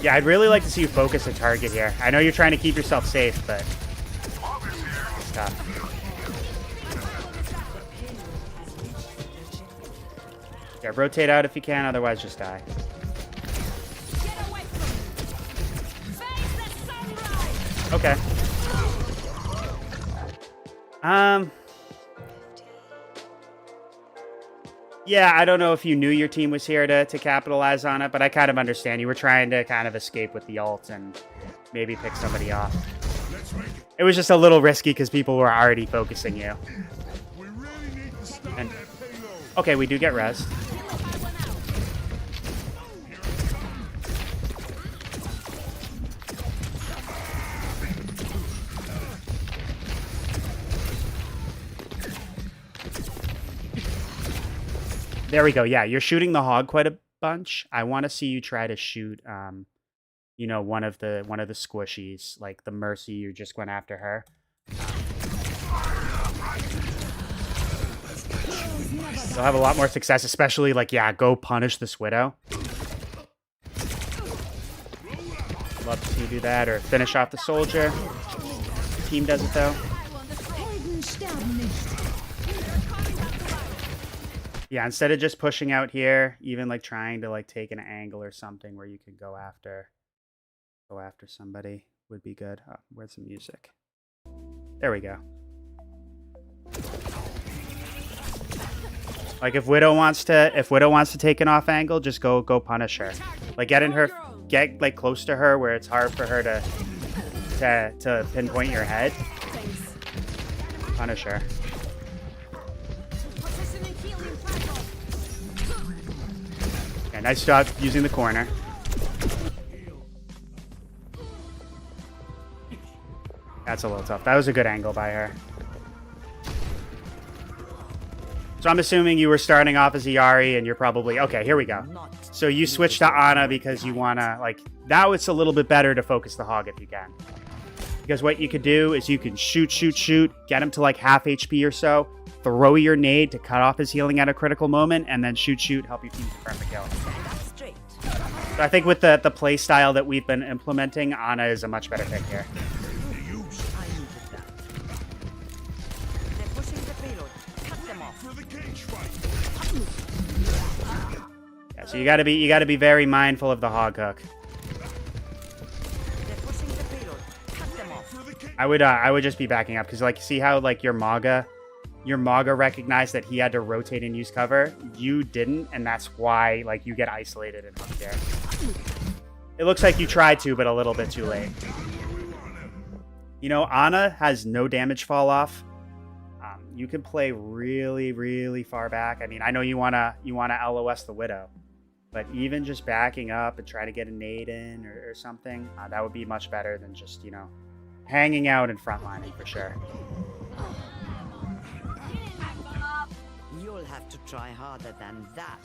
Yeah, I'd really like to see you focus a target here. I know you're trying to keep yourself safe, but it's tough. Yeah, rotate out if you can, otherwise just die. Okay. Yeah, I don't know if you knew your team was here to capitalize on it, but I kind of understand. You were trying to kind of escape with the ult, and maybe pick somebody off. Let's make it. It was just a little risky because people were already focusing you. We really need to stop And- that payload. Okay, we do get res. There we go. Yeah, you're shooting the hog quite a bunch. I want to see you try to shoot, you know, one of the squishies, like the Mercy. You just went after her. You'll have a lot more success, especially like, yeah, go punish this Widow. Love to see you do that, or finish off the soldier. Team does it though. Helden sterben nicht. Yeah, instead of just pushing out here, even like trying to like take an angle or something where you could go after somebody would be good. Oh, where's the music? There we go. Like if Widow wants to take an off angle, just go punish her. Like get like close to her where it's hard for her to pinpoint your head. Punish her. Yeah, nice job using the corner. That's a little tough. That was a good angle by her. So I'm assuming you were starting off as Iari and you're probably... Okay, here we go. So you switched to Ana because you want to, like... Now it's a little bit better to focus the hog if you can. Because what you could do is you can shoot, get him to like half HP or so, throw your nade to cut off his healing at a critical moment, and then shoot, help your team confirm the kill. So I think with the play style that we've been implementing, Ana is a much better pick here. Yeah, so you gotta be very mindful of the hog hook. I would just be backing up because like see how like your Maga recognized that he had to rotate and use cover. You didn't, and that's why like you get isolated and hooked there. It looks like you tried to, but a little bit too late. You know, Ana has no damage fall off. You can play really, really far back. I mean, I know you wanna LOS the Widow, but even just backing up and trying to get a nade in or something, that would be much better than just, you know, hanging out and frontlining for sure. You'll have to try harder than that.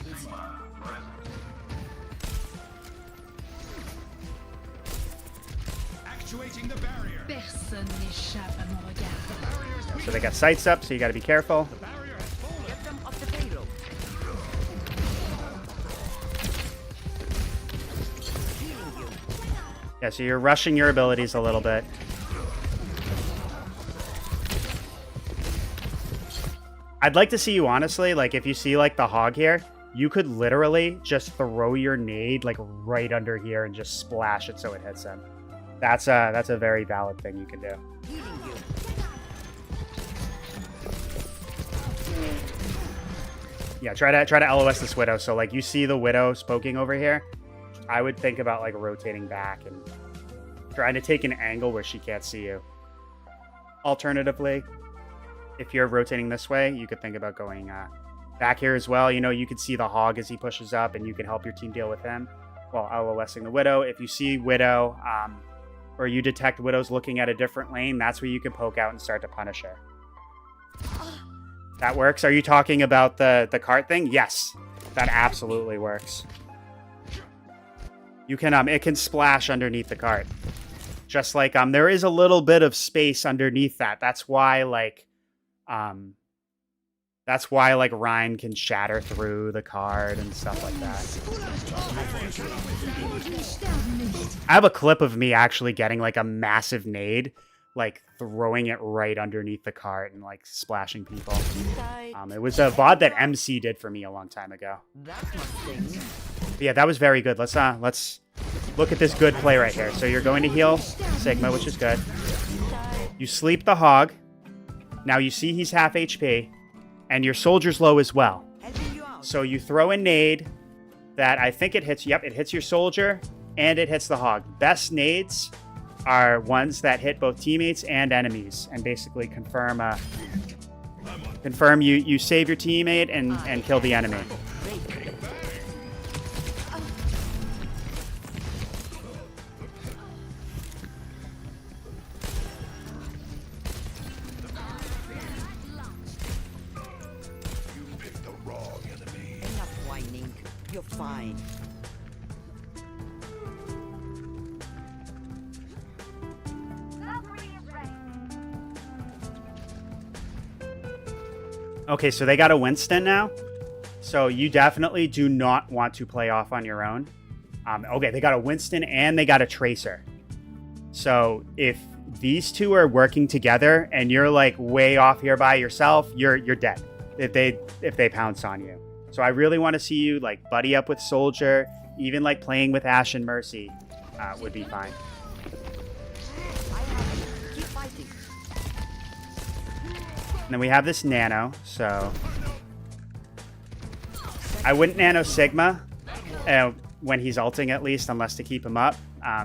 Actuating the barrier. Personne n'échappe à mon regard. So they got sights up, so you got to be careful. Get them off the payload. Yeah, so you're rushing your abilities a little bit. I'd like to see you, honestly, like, if you see, like, the hog here, you could literally just throw your nade, like, right under here and just splash it so it hits him. That's a very valid thing you can do. Yeah, try to LOS this Widow. So, like, you see the Widow poking over here, I would think about, like, rotating back and trying to take an angle where she can't see you. Alternatively, if you're rotating this way, you could think about going back here as well. You know, you could see the hog as he pushes up, and you can help your team deal with him while LOSing the Widow. If you see Widow, or you detect Widow's looking at a different lane, that's where you can poke out and start to punish her. That works. Are you talking about the cart thing? Yes, that absolutely works. You can it can splash underneath the cart. Just like there is a little bit of space underneath that. That's why like Ryan can shatter through the card and stuff like that. I have a clip of me actually getting like a massive nade, like throwing it right underneath the cart and like splashing people. It was a VOD that MC did for me a long time ago. But yeah, that was very good. Let's look at this good play right here. So you're going to heal Sigma, which is good. You sleep the hog. Now you see he's half HP, and your soldier's low as well. So you throw a nade that I think it hits. Yep, it hits your soldier, and it hits the hog. Best nades are ones that hit both teammates and enemies, and basically confirm you save your teammate and kill the enemy. Enough whining. You're fine. Okay, so they got a Winston now. So you definitely do not want to play off on your own. Okay, they got a Winston and they got a Tracer. So if these two are working together and you're like way off here by yourself, you're dead if they pounce on you. So I really want to see you like buddy up with Soldier, even like playing with Ash and Mercy would be fine. Keep fighting. And then we have this Nano, so I wouldn't Nano Sigma when he's ulting at least, unless to keep him up.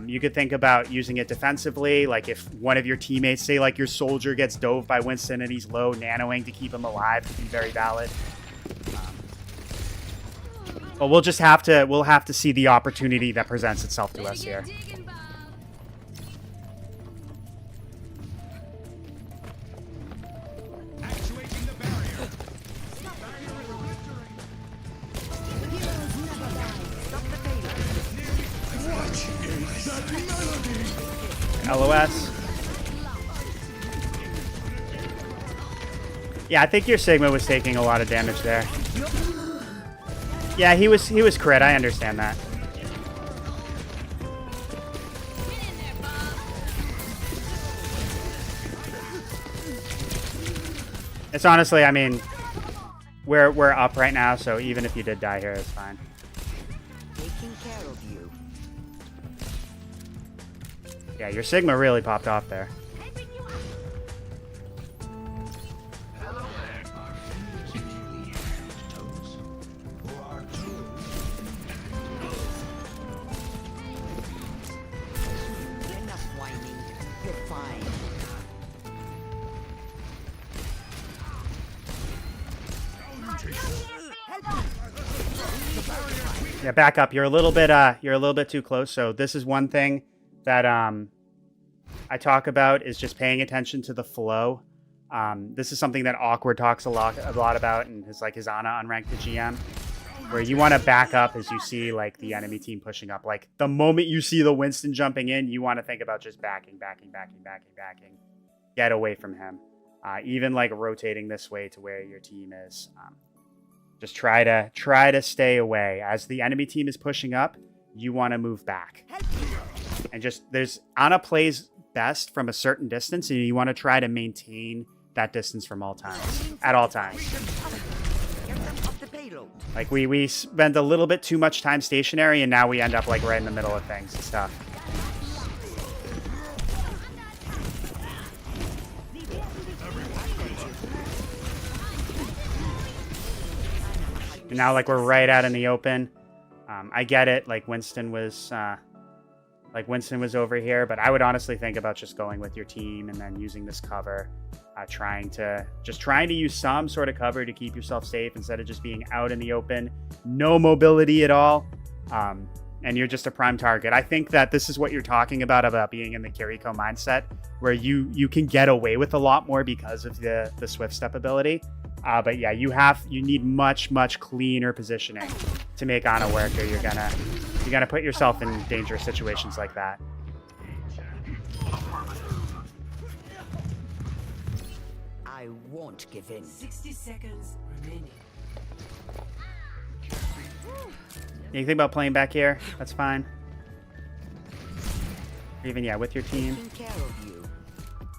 You could think about using it defensively, like if one of your teammates, say like your Soldier gets dove by Winston and he's low, nanoing to keep him alive could be very valid. But we'll have to see the opportunity that presents itself to us here. Actuating the barrier. LOS. Yeah, I think your Sigma was taking a lot of damage there. Yeah, he was crit. I understand that. It's honestly, I mean, we're up right now, so even if you did die here, it's fine. Taking care of you. Yeah, your Sigma really popped off there. Enough whining. You're fine. Yeah, back up. You're a little bit too close. So this is one thing that I talk about is just paying attention to the flow. This is something that Awkward talks a lot about in his Ana Unranked to GM, where you want to back up as you see like the enemy team pushing up. Like the moment you see the Winston jumping in, you want to think about just backing. Get away from him. Even like rotating this way to where your team is. Just try to stay away. As the enemy team is pushing up, you want to move back. And just Ana plays best from a certain distance, and you want to try to maintain that distance from all times. At all times. Like we spend a little bit too much time stationary, and now we end up like right in the middle of things and stuff. And now like we're right out in the open. I get it. Like Winston was over here, but I would honestly think about just going with your team and then using this cover, trying to use some sort of cover to keep yourself safe instead of just being out in the open, no mobility at all, and you're just a prime target. I think that this is what you're talking about being in the Kiriko mindset, where you can get away with a lot more because of the Swift Step ability. But yeah, you need much cleaner positioning to make Ana work, or you're gonna put yourself in dangerous situations like that. I won't give in. 60 seconds remaining. You think about playing back here? That's fine. Even with your team. Taking care of you.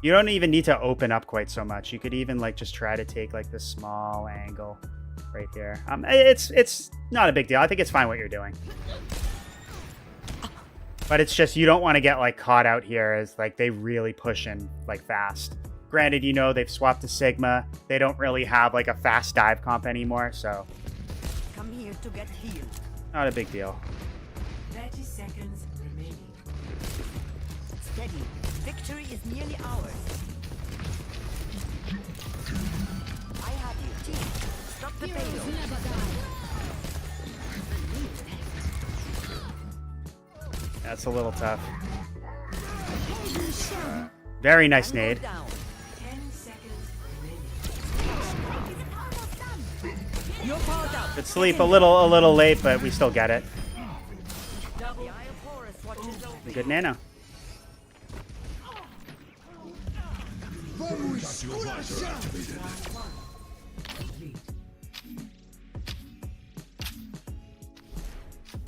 You don't even need to open up quite so much. You could even like just try to take like this small angle right here. It's not a big deal. I think it's fine what you're doing. But it's just you don't want to get like caught out here as like they really push in like fast. Granted, they've swapped to Sigma. They don't really have like a fast dive comp anymore, so Come here to get healed. not a big deal. 30 seconds remaining. Steady. Victory is nearly ours. I have you, team. Stop the payload. That's a little tough. Very nice nade. Down. 10 seconds remaining. You're powered up. Good sleep, a little late, but we still get it. The Eye of Horus watches over. Good nano.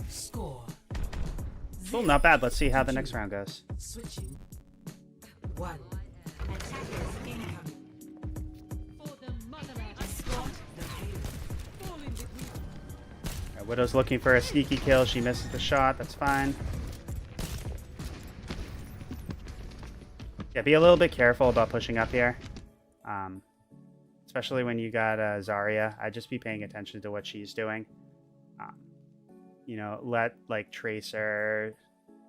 Score. Still not bad. Let's see how the next round goes. Switching. 1. Attackers incoming. Escort the payload. Alright, Widow's looking for a sneaky kill. She misses the shot. That's fine. Yeah, be a little bit careful about pushing up here. Especially when you got Zarya. I'd just be paying attention to what she's doing. You know, let like Tracer,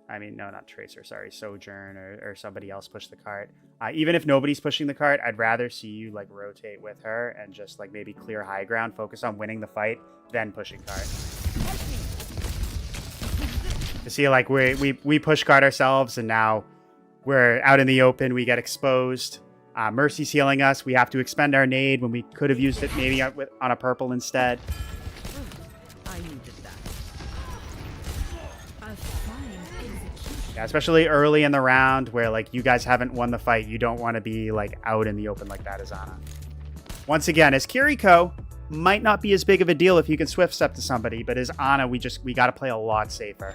not Tracer, sorry, Sojourn or somebody else push the cart. Even if nobody's pushing the cart, I'd rather see you like rotate with her and just like maybe clear high ground, focus on winning the fight, then pushing cart. You see, like we push cart ourselves and now we're out in the open, we get exposed. Mercy's healing us. We have to expend our nade when we could have used it maybe on a purple instead. I needed that. Yeah, especially early in the round where like you guys haven't won the fight. You don't want to be like out in the open like that as Ana. Once again, as Kiriko, might not be as big of a deal if you can swift step to somebody, but as Ana, we got to play a lot safer.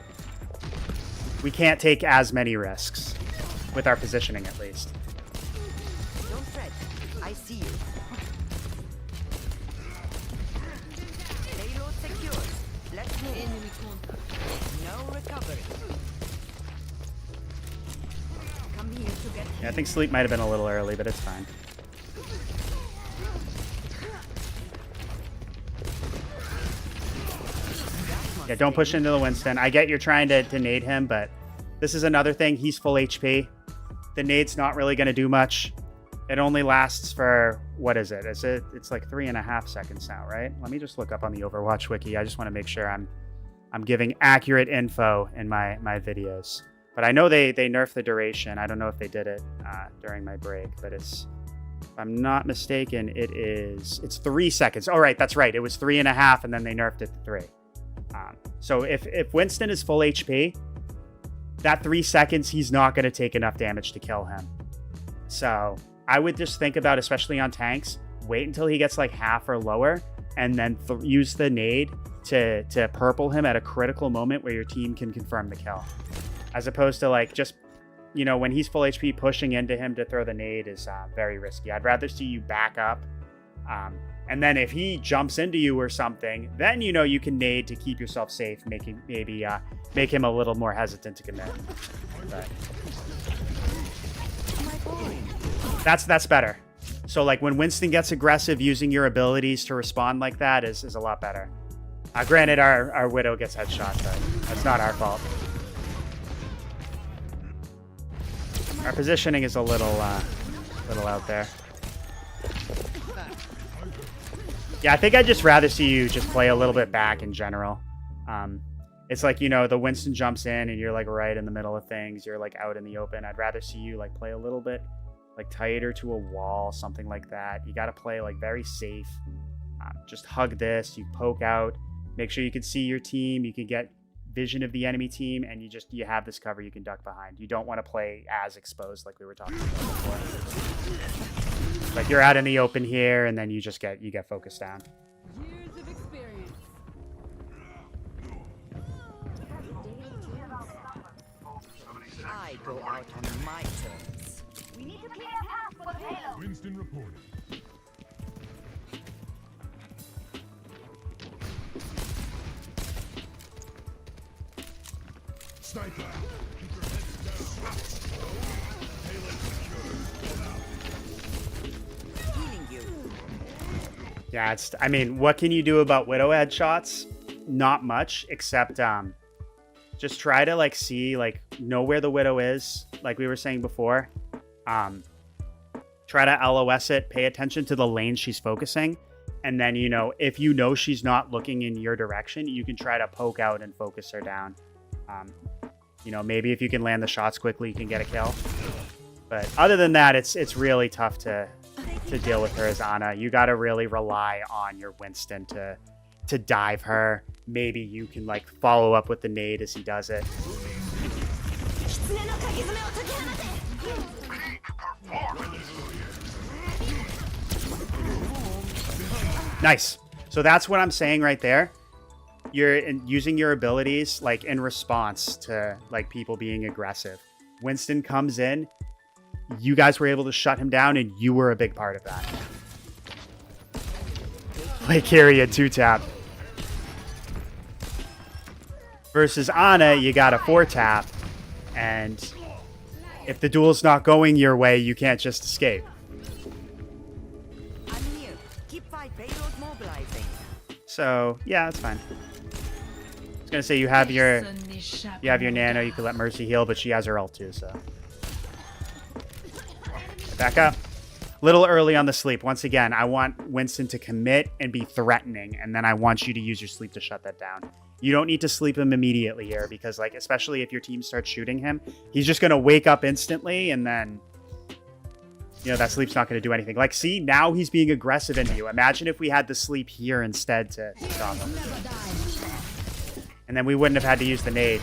We can't take as many risks with our positioning at least. Don't fret. I see you. Payload secured. Let's move. Enemy contact. No recovery. Come here to get. Yeah, I think sleep might have been a little early, but it's fine. Yeah, don't push into the Winston. I get you're trying to nade him, but this is another thing. He's full HP. The nade's not really going to do much. It only lasts for, what is it? It's like 3.5 seconds now, right? Let me just look up on the Overwatch wiki. I just want to make sure I'm giving accurate info in my videos. But I know they nerfed the duration. I don't know if they did it during my break, but if I'm not mistaken, it's 3 seconds. Oh, right, that's right. It was 3.5, and then they nerfed it to 3. So if Winston is full HP, that 3 seconds, he's not going to take enough damage to kill him. So I would just think about, especially on tanks, wait until he gets like half or lower, and then use the nade to purple him at a critical moment where your team can confirm the kill. As opposed to like just, when he's full HP, pushing into him to throw the nade is very risky. I'd rather see you back up. And then if he jumps into you or something, then you can nade to keep yourself safe, make him a little more hesitant to commit. But that's better. So like when Winston gets aggressive, using your abilities to respond like that is a lot better. Granted, our Widow gets headshot, but that's not our fault. Our positioning is a little out there. Yeah, I think I'd just rather see you just play a little bit back in general. It's like, the Winston jumps in and you're like right in the middle of things. You're like out in the open. I'd rather see you like play a little bit like tighter to a wall, something like that. You got to play like very safe. Just hug this, you poke out, make sure you can see your team. You can get vision of the enemy team, and you have this cover you can duck behind. You don't want to play as exposed like we were talking about before. Like you're out in the open here, and then you get focused down. Years of experience. I go out on my terms. We need to clear a path for the payload. Winston reported. Sniper. Keep your heads down. Healing you. Yeah, what can you do about Widow headshots? Not much, except just try to like see, like know where the Widow is, like we were saying before. Try to LOS it, pay attention to the lane she's focusing. And then, you know, if you know she's not looking in your direction, you can try to poke out and focus her down. You know, maybe if you can land the shots quickly, you can get a kill. But other than that, it's really tough to deal with her as Ana. You got to really rely on your Winston to dive her. Maybe you can like follow up with the nade as he does it. Nice. So that's what I'm saying right there. You're using your abilities like in response to like people being aggressive. Winston comes in, you guys were able to shut him down, and you were a big part of that. Play carry a 2-tap. Versus Ana, you got a 4-tap, and if the duel's not going your way, you can't just escape. So yeah, that's fine. I was gonna say you have your nano, you can let Mercy heal, but she has her ult too, so. Back up. Little early on the sleep. Once again, I want Winston to commit and be threatening, and then I want you to use your sleep to shut that down. You don't need to sleep him immediately here, because like, especially if your team starts shooting him, he's just gonna wake up instantly, and then, you know, that sleep's not going to do anything. Like, see, now he's being aggressive into you. Imagine if we had the sleep here instead to stop him. And then we wouldn't have had to use the nade.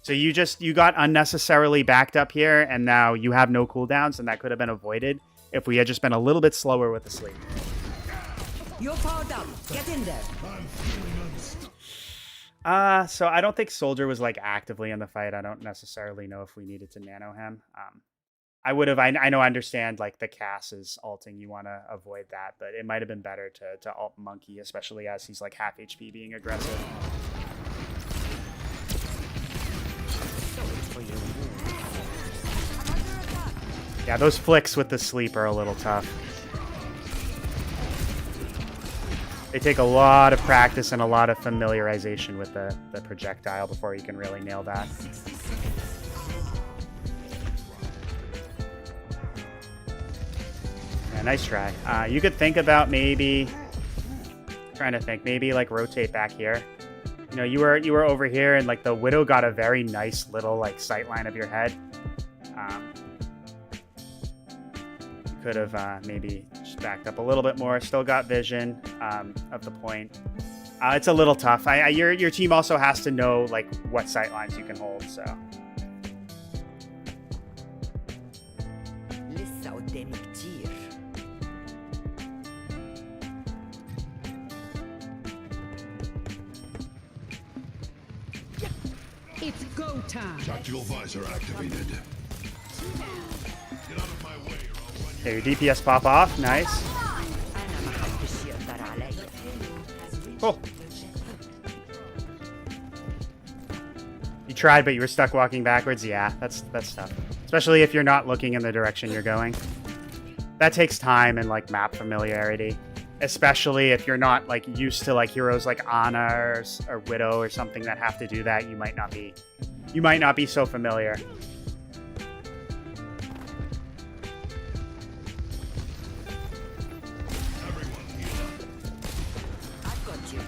So you got unnecessarily backed up here, and now you have no cooldowns, and that could have been avoided if we had just been a little bit slower with the sleep. You're powered up. Get in there. So I don't think Soldier was like actively in the fight. I don't necessarily know if we needed to nano him. I know I understand like the Cass is ulting, you want to avoid that, but it might have been better to ult Monkey, especially as he's like half HP being aggressive. Yeah, those flicks with the sleep are a little tough. They take a lot of practice and a lot of familiarization with the projectile before you can really nail that. Yeah, nice try. You could think about maybe, maybe like rotate back here. You know, you were over here, and like the Widow got a very nice little like sight line of your head. You could have maybe just backed up a little bit more. Still got vision of the point. It's a little tough. Your team also has to know like what sight lines you can hold. So. It's go time. Tactical visor activated. Get out of my way, or I'll run you. Okay, your DPS pop off. Nice. Cool. You tried, but you were stuck walking backwards. Yeah, that's tough. Especially if you're not looking in the direction you're going. That takes time and like map familiarity. Especially if you're not like used to like heroes like Ana or Widow or something that have to do that, you might not be so familiar. I've got you.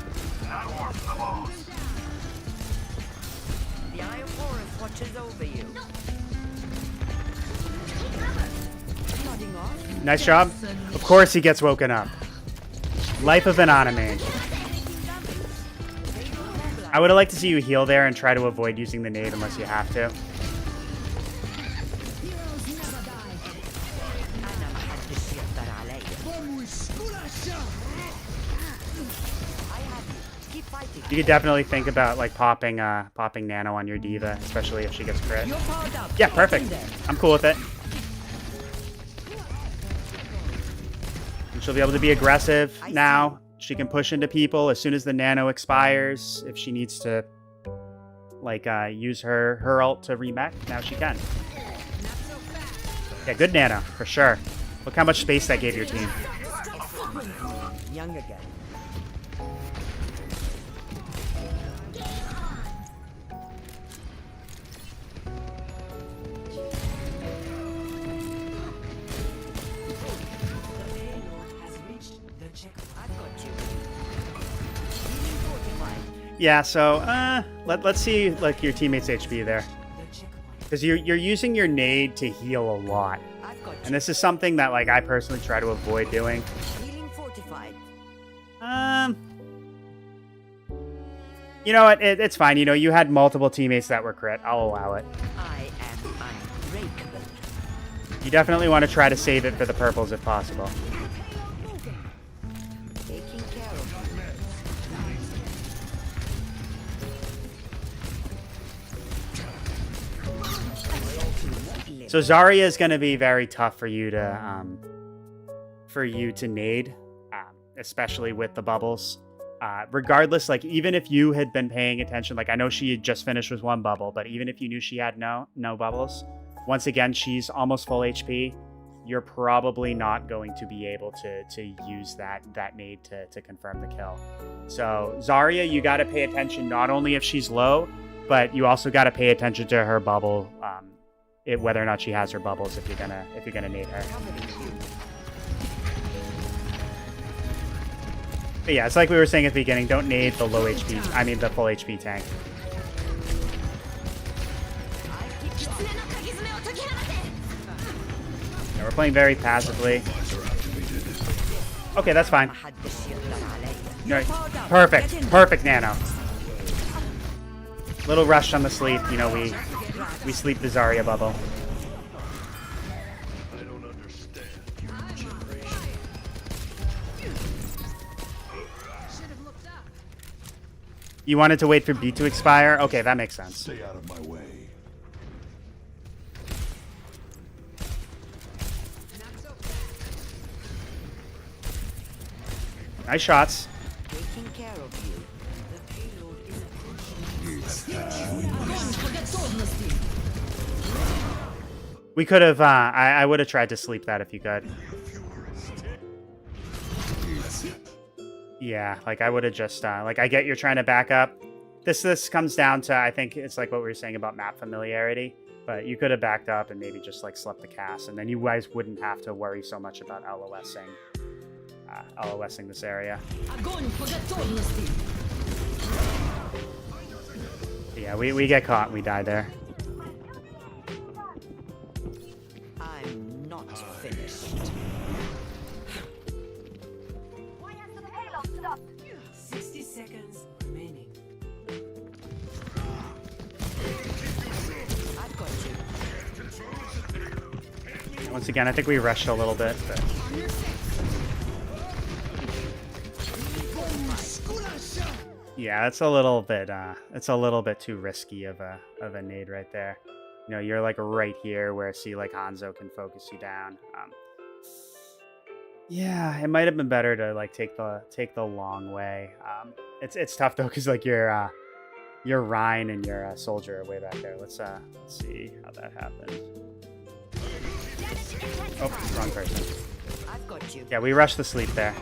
The Eye of Horus watches over you. Nodding off. Nice job. Of course he gets woken up. Life of an anime. I would have liked to see you heal there and try to avoid using the nade unless you have to. You could definitely think about like popping nano on your diva, especially if she gets crit. Yeah, perfect. I'm cool with it. And she'll be able to be aggressive now. She can push into people as soon as the nano expires. If she needs to like use her ult to remech, now she can. Yeah, good nano for sure. Look how much space that gave your team. Young again. Yeah, so let's see like your teammates' HP there, because you're using your nade to heal a lot, and this is something that like I personally try to avoid doing. Healing fortified. You know what? It's fine. You know, you had multiple teammates that were crit. I'll allow it. I am unbreakable. You definitely want to try to save it for the purples if possible. Taking care of you. So Zarya is going to be very tough for you to nade, especially with the bubbles. Regardless, like even if you had been paying attention, like I know she had just finished with one bubble, but even if you knew she had no bubbles, once again she's almost full HP. You're probably not going to be able to use that nade to confirm the kill. So Zarya, you got to pay attention not only if she's low, but you also got to pay attention to her bubble, whether or not she has her bubbles if you're gonna nade her. But yeah, it's like we were saying at the beginning, don't nade the low HP, the full HP tank. Yeah, we're playing very passively. Okay, that's fine. No, perfect nano. Little rush on the sleep, you know, we sleep the Zarya bubble. You wanted to wait for B to expire? Okay, that makes sense. Stay out of my way. Nice shots. Taking care of you. The payload is approaching. We could have, I would have tried to sleep that if you could. Yeah, like I would have just, like I get you're trying to back up. This comes down to, I think it's like what we were saying about map familiarity, but you could have backed up and maybe just like slept the cast, and then you guys wouldn't have to worry so much about LOSing this area. Yeah, we get caught and we die there. I'm not finished. Why has the payload stopped? 60 seconds remaining. I've got you. Once again, I think we rushed a little bit, but yeah, it's a little bit too risky of a nade right there. You know, you're like right here where like Hanzo can focus you down. Yeah, it might have been better to like take the long way. It's tough though because like your Rhine and your Soldier are way back there. Let's see how that happened. Oh, wrong person. I've got you. Yeah, we rushed the sleep there.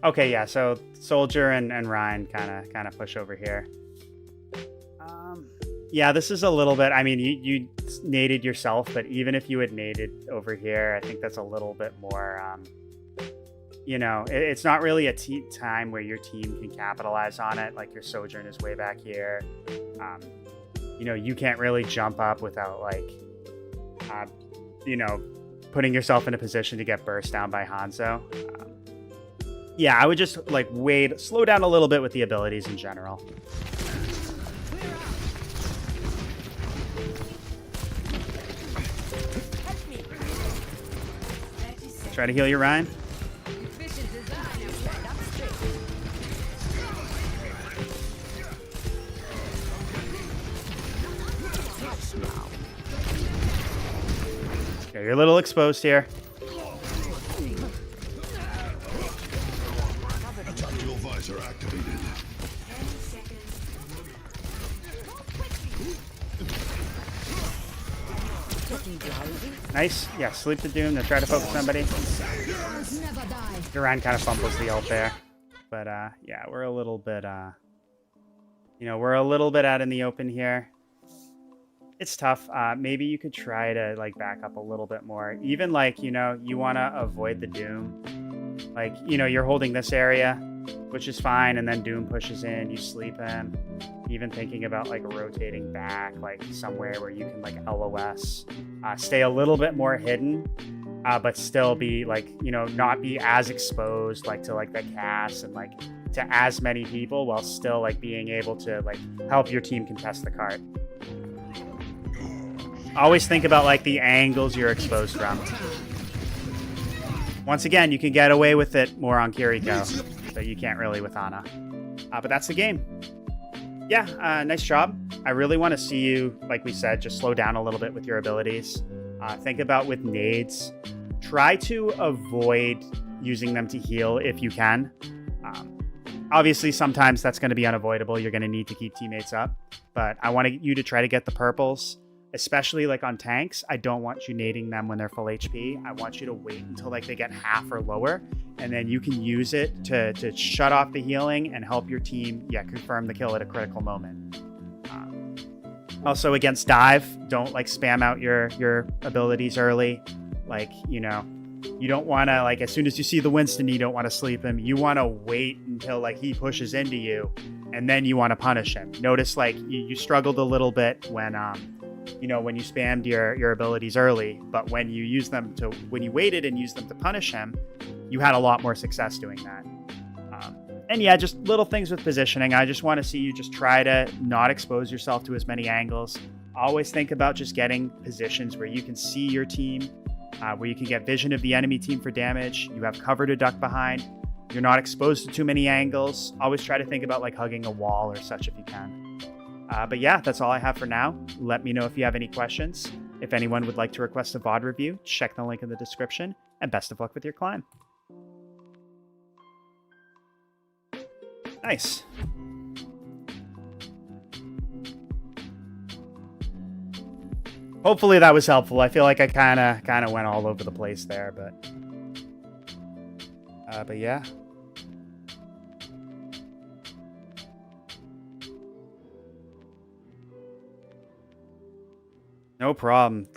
Okay, yeah, so Soldier and Rhine kind of push over here. Yeah, this is a little bit, I mean, you naded yourself, but even if you had naded over here, I think that's a little bit more, you know, it's not really a time where your team can capitalize on it. Like your Sojourn is way back here. You know, you can't really jump up without like, you know, putting yourself in a position to get burst down by Hanzo. Yeah, I would just like slow down a little bit with the abilities in general. Try to heal your Rhine. Okay, you're a little exposed here. Tactical visor activated. Nice. Yeah, sleep the Doom to try to focus somebody. Duran kind of fumbles the ult there. But yeah, we're a little bit you know, we're a little bit out in the open here. it's tough. Maybe you could try to like back up a little bit more. Even like, you know, you want to avoid the Doom. Like, you know, you're holding this area, which is fine, and then Doom pushes in, you sleep him. Even thinking about like rotating back, like somewhere where you can like LOS, stay a little bit more hidden, but still be like, you know, not be as exposed like to like the cast and like to as many people, while still like being able to like help your team contest the cart. Always think about like the angles you're exposed from. Once again, you can get away with it more on Kiriko, but you can't really with Ana. But that's the game. Yeah, nice job. I really want to see you, like we said, just slow down a little bit with your abilities. Think about with nades. Try to avoid using them to heal if you can. Obviously, sometimes that's going to be unavoidable. You're going to need to keep teammates up. But I want you to try to get the purples, especially like on tanks. I don't want you nading them when they're full HP. I want you to wait until like they get half or lower, and then you can use it to shut off the healing and help your team, confirm the kill at a critical moment. Also against dive, don't like spam out your abilities early. Like, you know, you don't want to like, as soon as you see the Winston, you don't want to sleep him. You want to wait until like he pushes into you, and then you want to punish him. Notice like you struggled a little bit when you know, when you spammed your abilities early, but when you use them when you waited and used them to punish him, you had a lot more success doing that. And yeah, just little things with positioning. I just want to see you just try to not expose yourself to as many angles. Always think about just getting positions where you can see your team, where you can get vision of the enemy team for damage. You have cover to duck behind. You're not exposed to too many angles. Always try to think about like hugging a wall or such if you can. But yeah, that's all I have for now. Let me know if you have any questions. If anyone would like to request a VOD review, check the link in the description, and best of luck with your climb. Nice. Hopefully that was helpful. I feel like I kind of went all over the place there, but yeah. No problem.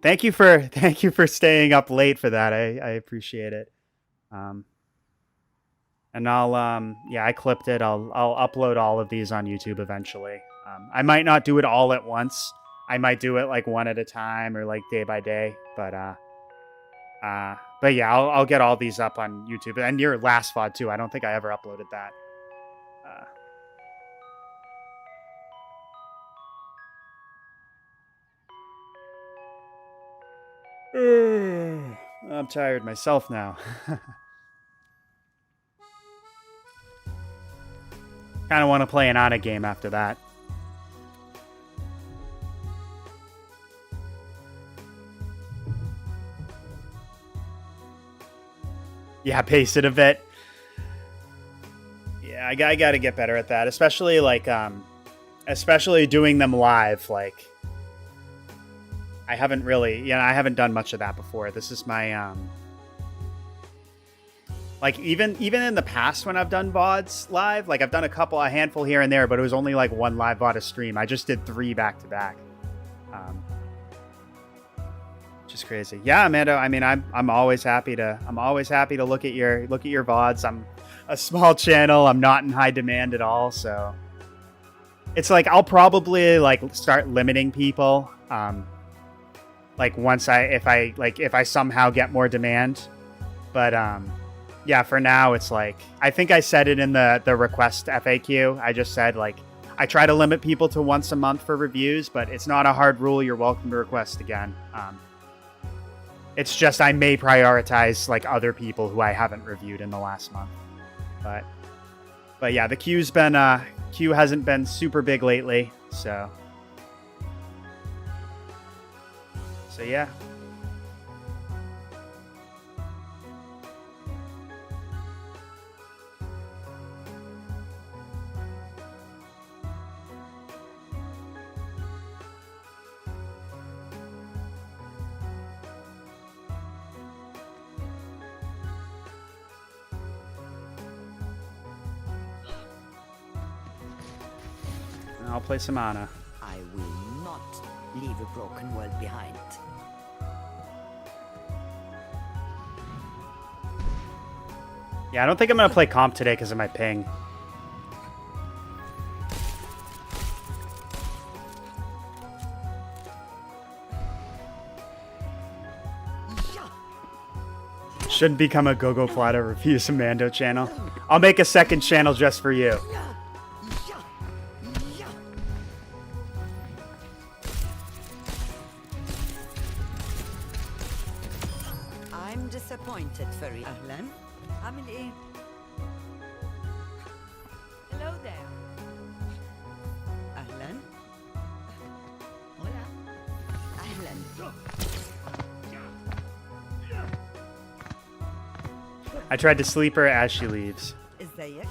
Thank you for staying up late for that. I appreciate it. And I'll I clipped it. I'll upload all of these on YouTube eventually. I might not do it all at once. I might do it like one at a time or like day by day. But yeah, I'll get all these up on YouTube, and your last VOD too. I don't think I ever uploaded that. I'm tired myself now. Kind of want to play an Ana game after that. Yeah, pace it a bit. Yeah, I got to get better at that, especially like especially doing them live. Like, I haven't really, I haven't done much of that before. This is my like even in the past when I've done VODs live, like I've done a handful here and there, but it was only like one live VOD a stream. I just did 3 back to back. Just crazy. Yeah, Amanda, I mean, I'm always happy to look at your VODs. I'm a small channel. I'm not in high demand at all, so it's like I'll probably like start limiting people like if I somehow get more demand. But yeah, for now it's like, I think I said it in the request FAQ. I just said like I try to limit people to once a month for reviews, but it's not a hard rule. You're welcome to request again. It's just I may prioritize like other people who I haven't reviewed in the last month. But yeah, the queue hasn't been super big lately, so yeah. I'll play some Ana. I will not leave leave a broken world behind. Yeah, I don't think I'm gonna play comp today because of my ping. Shouldn't become a Go-Go Plata Reviews a Mando channel. I'll make a second channel just for you. I'm disappointed, Furry. Ahlan? Amelie. Hello there. Ahlan? Hola. Ahlan. I tried to sleep her as she leaves. ازيك؟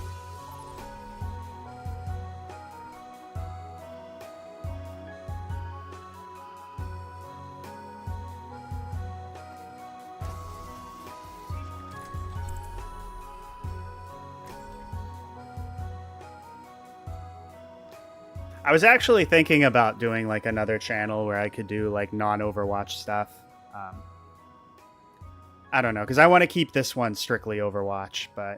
I was actually thinking about doing like another channel where I could do like non-Overwatch stuff. I don't know, because I want to keep this one strictly Overwatch, but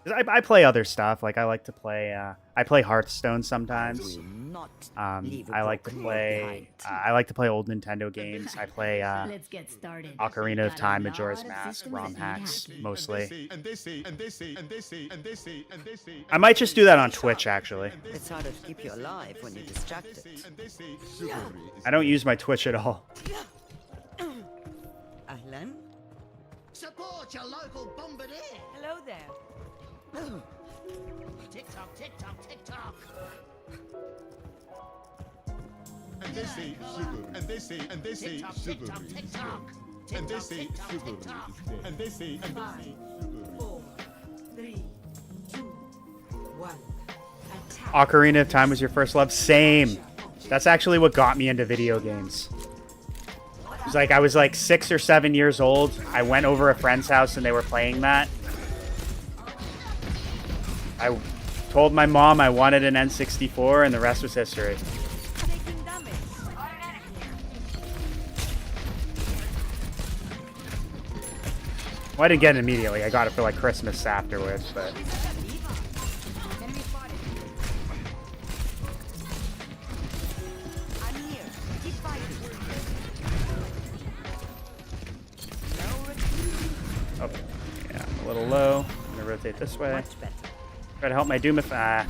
'cause I play other stuff. Like I like to play. I play Hearthstone sometimes. I like to play. I like to play old Nintendo games. I play Let's get started. Ocarina of Time, Majora's Mask, ROM hacks mostly. I might just do that on Twitch actually. It's harder to keep you alive when you're distracted. I don't use my Twitch at all. Ahlan? Support your local bombardier. Hello there. Tick tock, tick tock, tick tock. And they say Tick tock, tick tock, tick tock. and they say Tick tock, tick sugary, tock. and they say sugary. 4, 3, 2, 1. Attack. Ocarina of Time was your first love? Same. That's actually what got me into video games. It was like I was like 6 or 7 years old. I went over a friend's house and they were playing that. I told my mom I wanted an N64 and the rest was history. Taking damage. Well, I didn't get it immediately. I got it for like Christmas afterwards, but Enemy spotted. I'm here. Keep fighting. oh, yeah, I'm a little low. I'm gonna rotate this way. Much better. Try to help my Doomify.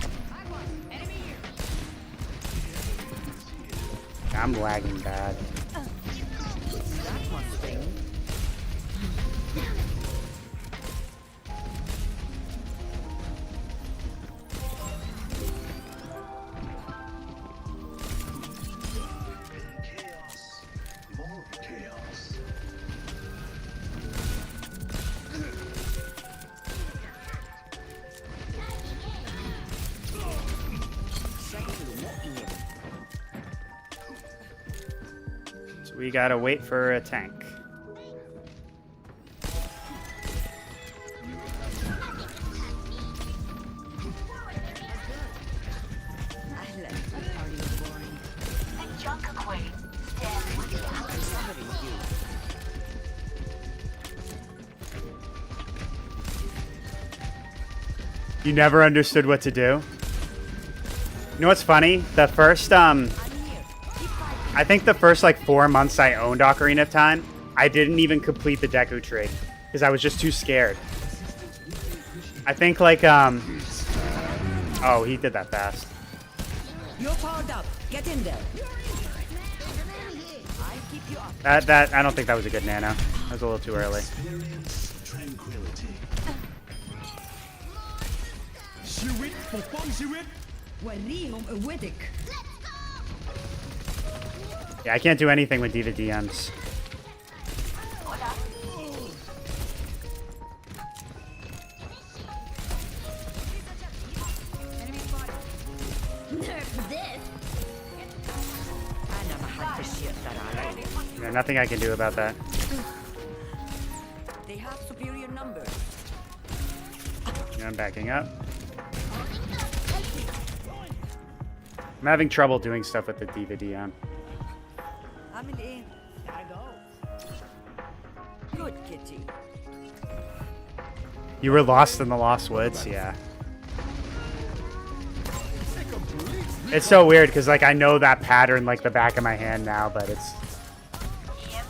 Enemy here. I'm lagging bad. That must sting. So we gotta wait for a tank. Ahlan. Are you boring? Covering you. You never understood what to do? You know what's funny? The first, I'm here. Keep fighting. I think the first like 4 months I owned Ocarina of Time, I didn't even complete the Deku tree because I was just too scared. I think like, oh, he did that fast. You're powered up. Get in there. I keep you up. That, I don't think that was a good nano. That was a little too early. Yeah, I can't do anything with Diva DMs. Enemy spotted. Nerf this. أنا ما حنفشيت ترى علي. Yeah, nothing I can do about that. They have superior numbers. Yeah, I'm backing up. I'm having trouble doing stuff with the Diva DM. عامل ايه؟ Good kitty. You were lost in the Lost Woods, yeah. It's so weird because like I know that pattern like the back of my hand now, but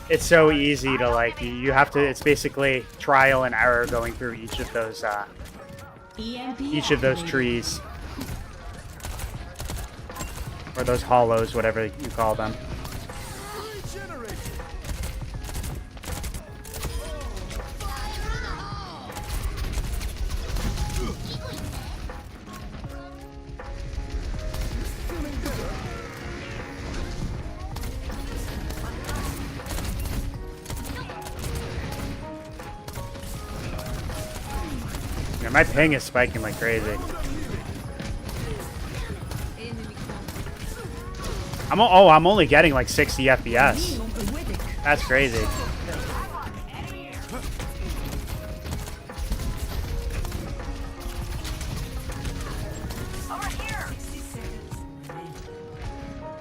it's so easy to like you have to. It's basically trial and error going through each of those trees or those hollows, whatever you call them. Yeah, my ping is spiking like crazy. I'm only getting like 60 FPS. That's crazy.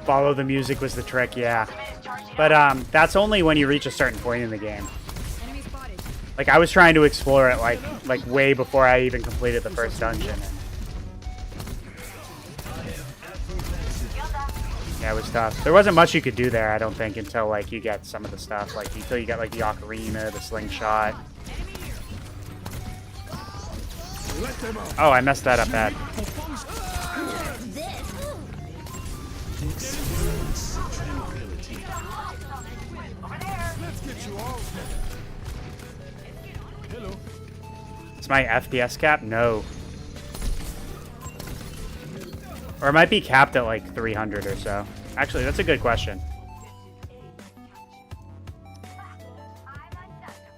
Follow the music was the trick, yeah. But that's only when you reach a certain point in the game. Like I was trying to explore it like way before I even completed the first dungeon. Yeah, it was tough. There wasn't much you could do there, I don't think, until like you get some of the stuff, like until you get like the ocarina, the slingshot. Oh, I messed that up bad. Is my FPS cap? No. Or it might be capped at like 300 or so. Actually, that's a good question.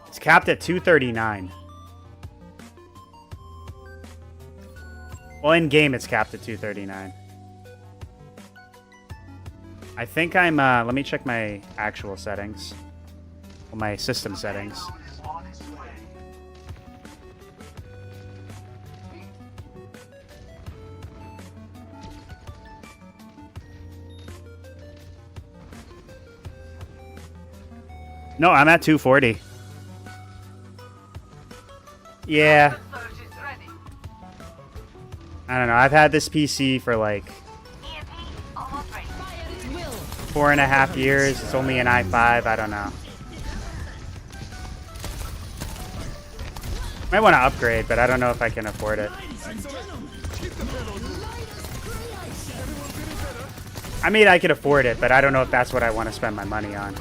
It's capped at 239. Well, in game it's capped at 239. I think I'm, let me check my actual settings. Well, my system settings. No, I'm at 240. Yeah. I don't know. I've had this PC for like 4.5 years. It's only an i5. I don't know. Might want to upgrade, but I don't know if I can afford it. I mean, I could afford it, but I don't know if that's what I want to spend my money on.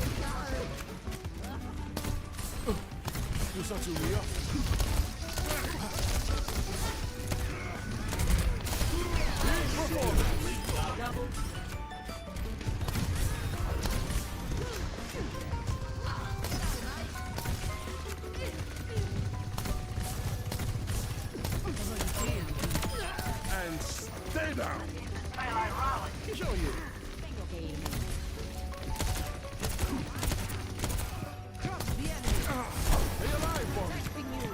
And stay down. Show you.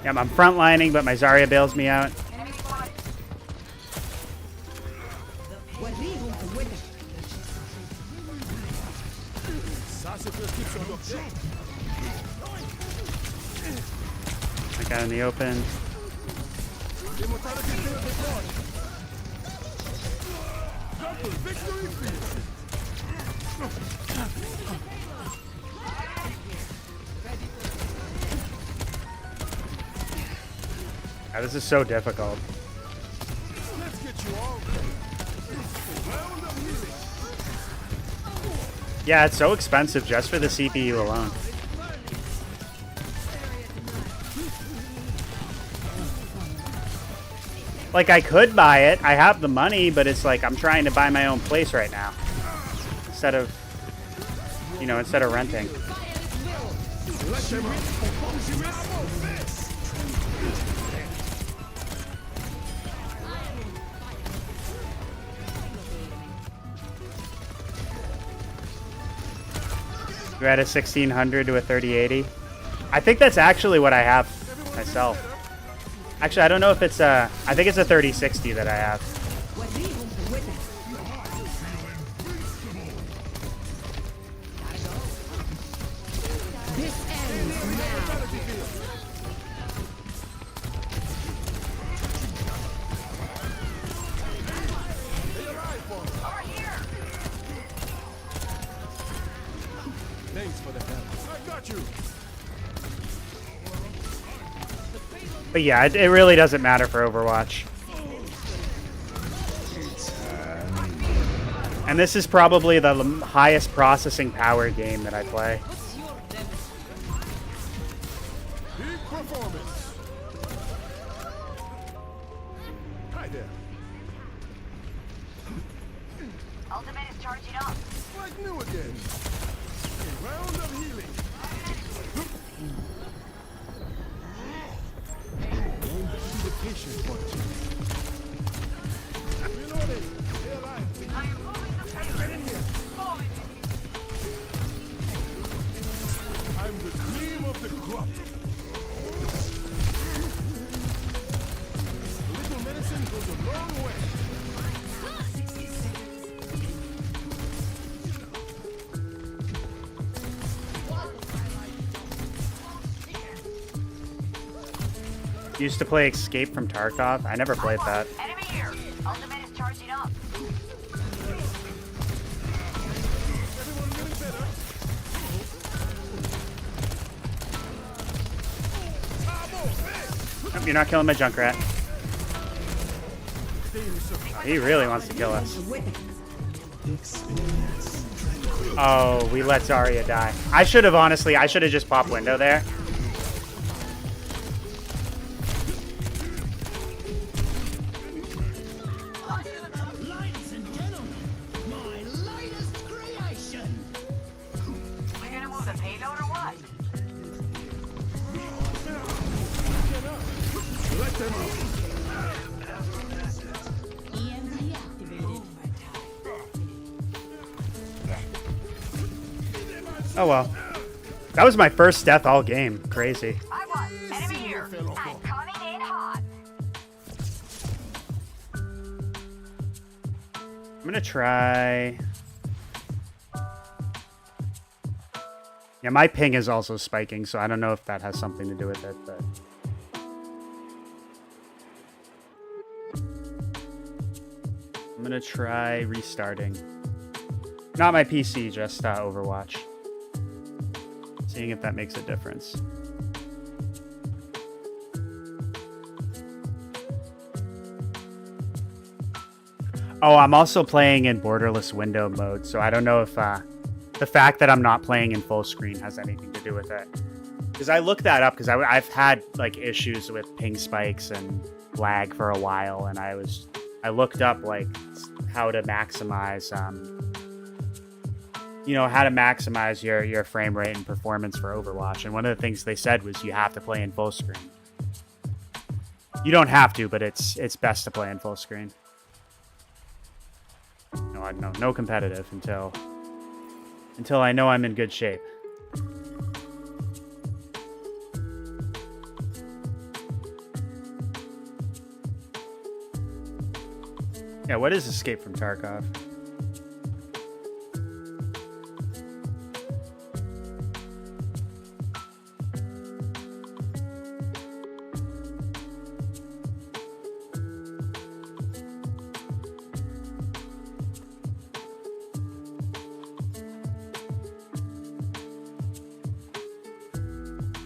Yeah, I'm frontlining, but my Zarya bails me out. I got in the open. God, this is so difficult. Yeah, it's so expensive just for the CPU alone. Like, I could buy it. I have the money, but it's like I'm trying to buy my own place right now. Instead of, you know, instead of renting. We're at a 1600 to a 3080. I think that's actually what I have myself. Actually, I don't know if it's a... I think it's a 3060 that I have. Thanks for the help. I got you. But yeah, it really doesn't matter for Overwatch. And this is probably the highest processing power game that I play. Big performance. Hi there. Ultimate is charging up. Like new again. A round of healing. Be the patient one. Reloading. Stay alive, please. I am moving the patient. Get in here. I'm the cream of the crop. A little medicine goes a long way. Used to play Escape from Tarkov. I never played that. Enemy here. Ultimate is charging up. Everyone getting better? Nope, you're not killing my Junkrat. Oh, he really wants to kill us. Oh, we let Zarya die. I should have, honestly, I should have just popped window there. Ladies and gentlemen, my latest creation. We gonna move the payload or what? Let them out. EMP activated. Oh well. That was my first death all game. Crazy. I won. Enemy here. I'm coming in hot. I'm gonna try. Yeah, my ping is also spiking, so I don't know if that has something to do with it, but. I'm gonna try restarting. Not my PC, just Overwatch. Seeing if that makes a difference. Oh, I'm also playing in borderless window mode, so I don't know if the fact that I'm not playing in full screen has anything to do with it. Because I looked that up because I've had like issues with ping spikes and lag for a while, and I looked up like how to maximize how to maximize your frame rate and performance for Overwatch, and one of the things they said was you have to play in full screen. You don't have to, but it's best to play in full screen. No competitive until I know I'm in good shape. Yeah, what is Escape from Tarkov?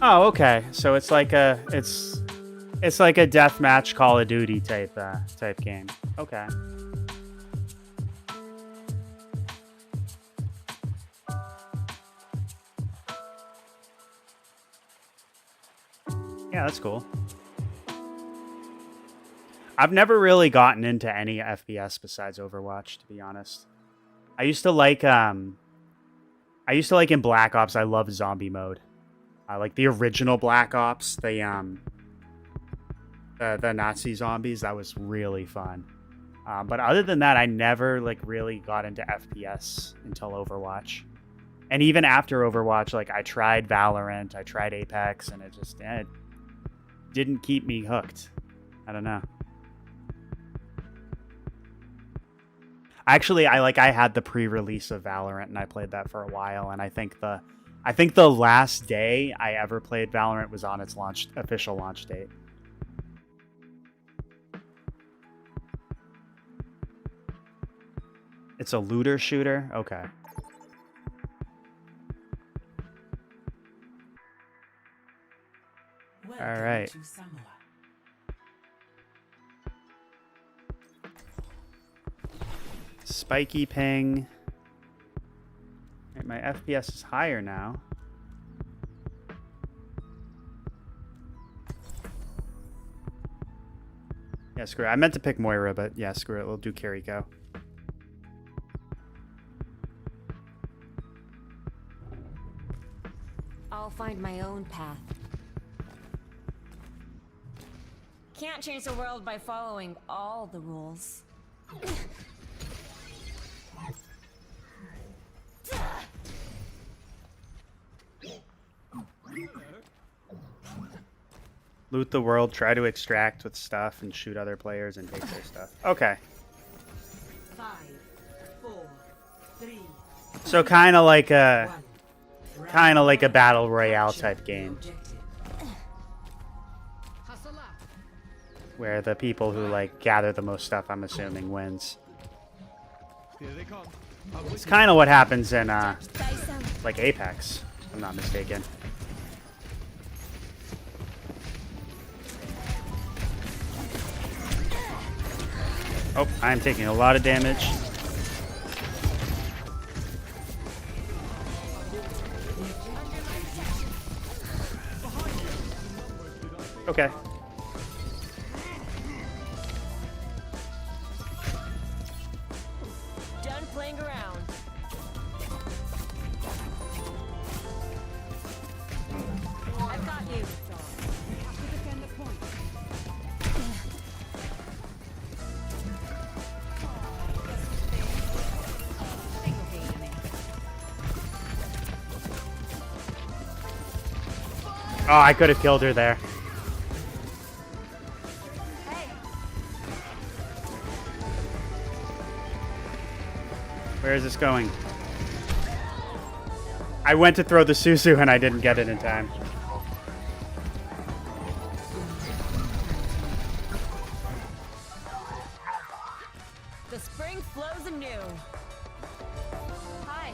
Oh, okay. So it's like a deathmatch Call of Duty type game. Okay. Yeah, that's cool. I've never really gotten into any FPS besides Overwatch, to be honest. I used to like in Black Ops, I love zombie mode. Like the original Black Ops, the Nazi zombies, that was really fun. But other than that, I never like really got into FPS until Overwatch. And even after Overwatch, like I tried Valorant, I tried Apex, and it didn't keep me hooked. I don't know. Actually, I had the pre-release of Valorant and I played that for a while, and I think the last day I ever played Valorant was on its official launch date. It's a looter shooter? Okay. All right. Spiky ping. Right, my FPS is higher now. Yeah, screw it. I meant to pick Moira, but yeah, screw it. We'll do Kiriko. I'll find my own path. Can't change the world by following all the rules. Loot the world, try to extract with stuff, and shoot other players and take their stuff. Okay. 5, 4, 3. So kind of like a battle royale type game, where the people who like gather the most stuff, I'm assuming, wins. It's kind of what happens in like Apex, if I'm not mistaken. Oh, I'm taking a lot of damage. Okay. Done playing around. I've got you. Oh, I could have killed her there. Where is this going? I went to throw the Susu and I didn't get it in time. The spring flows anew. Hi.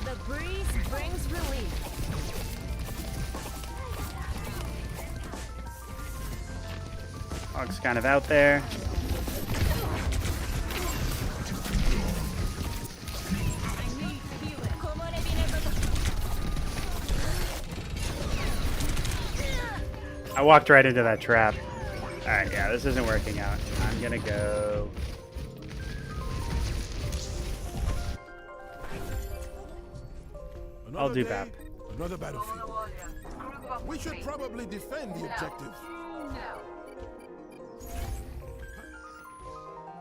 The breeze brings relief. Hog's kind of out there. I walked right into that trap. Alright, yeah, this isn't working out. I'm gonna go... I'll do BAP. Another battlefield. We should probably defend the objective.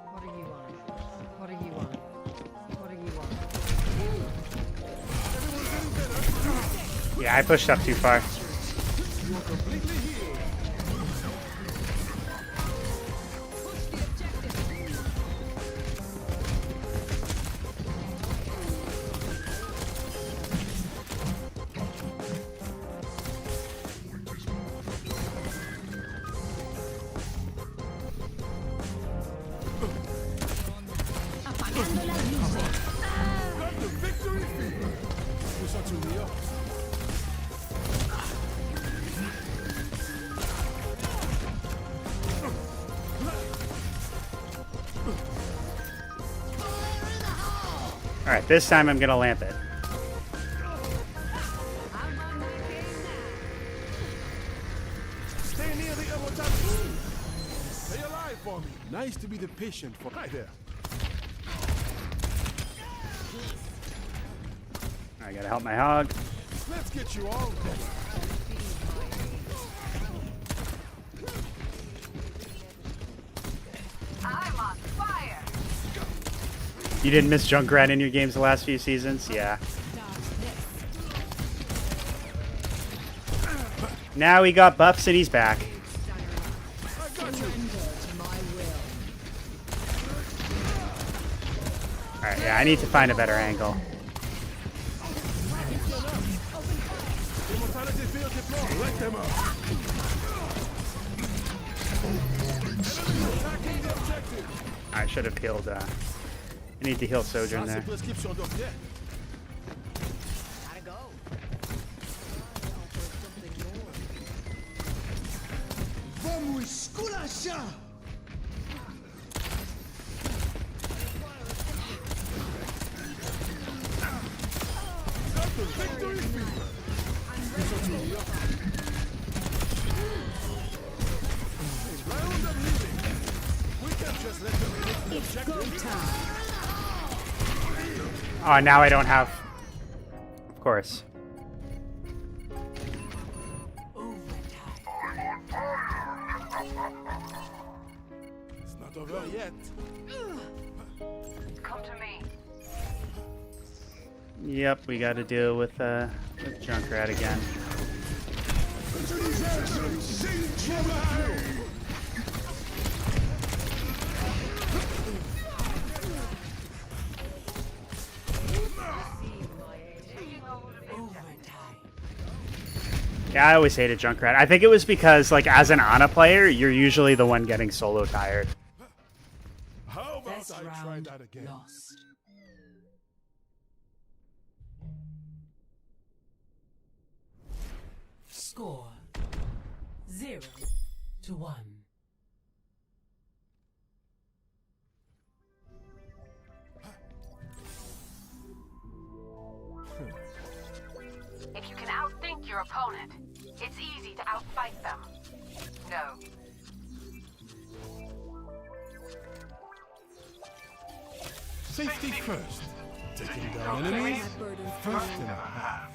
What do you want? What do you want? What do you want? Yeah, I pushed up too far. You are completely healed. Got the victory field. You're such a Leo. Alright, this time I'm gonna lamp it. Stay near the immortality. Stay alive for me. Nice to be the patient for right there. I gotta help my hog. Let's get you all better. I'm on fire. You didn't miss Junkrat in your games the last few seasons? Yeah. Now he got buffs and he's back. I got you. Alright, yeah, I need to find a better angle. Immortality field deployed. Let them up. Attacking the objective. I should have healed, I need to heal Sojourn there. Prescription d'objet. Gotta go. Vamos esculachar! Oh, now I don't have. Of course. It's not over yet. Come to me. Yep, we got to deal with Junkrat again. Yeah, I always hated Junkrat. I think it was because, like, as an Ana player, you're usually the one getting solo tired. How about I try that again? Score 0-1. If you can outthink your opponent, it's easy to outfight them. No. Safety first. Taking down enemies first and a half.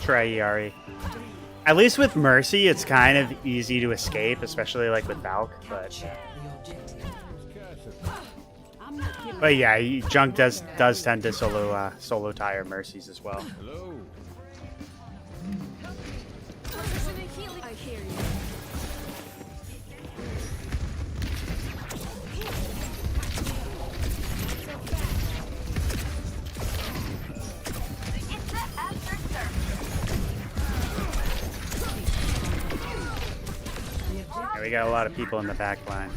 Try Yari. At least with Mercy, it's kind of easy to escape, especially like with Valk. But yeah, Junk does tend to solo tire Mercies as well. Hello. I hear you. Yeah, we got a lot of people in the back line.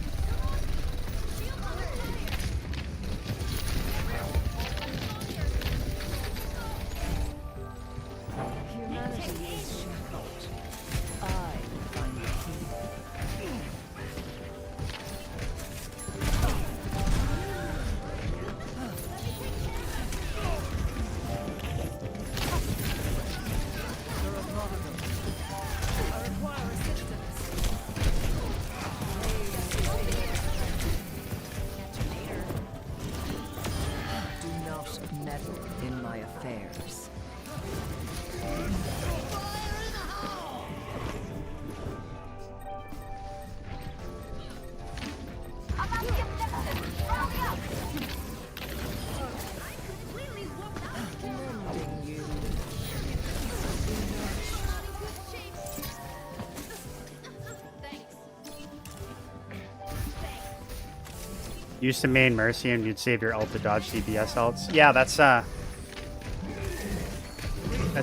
In my affairs. Used to main Mercy and you'd save your ult to dodge DPS ults. Yeah, that's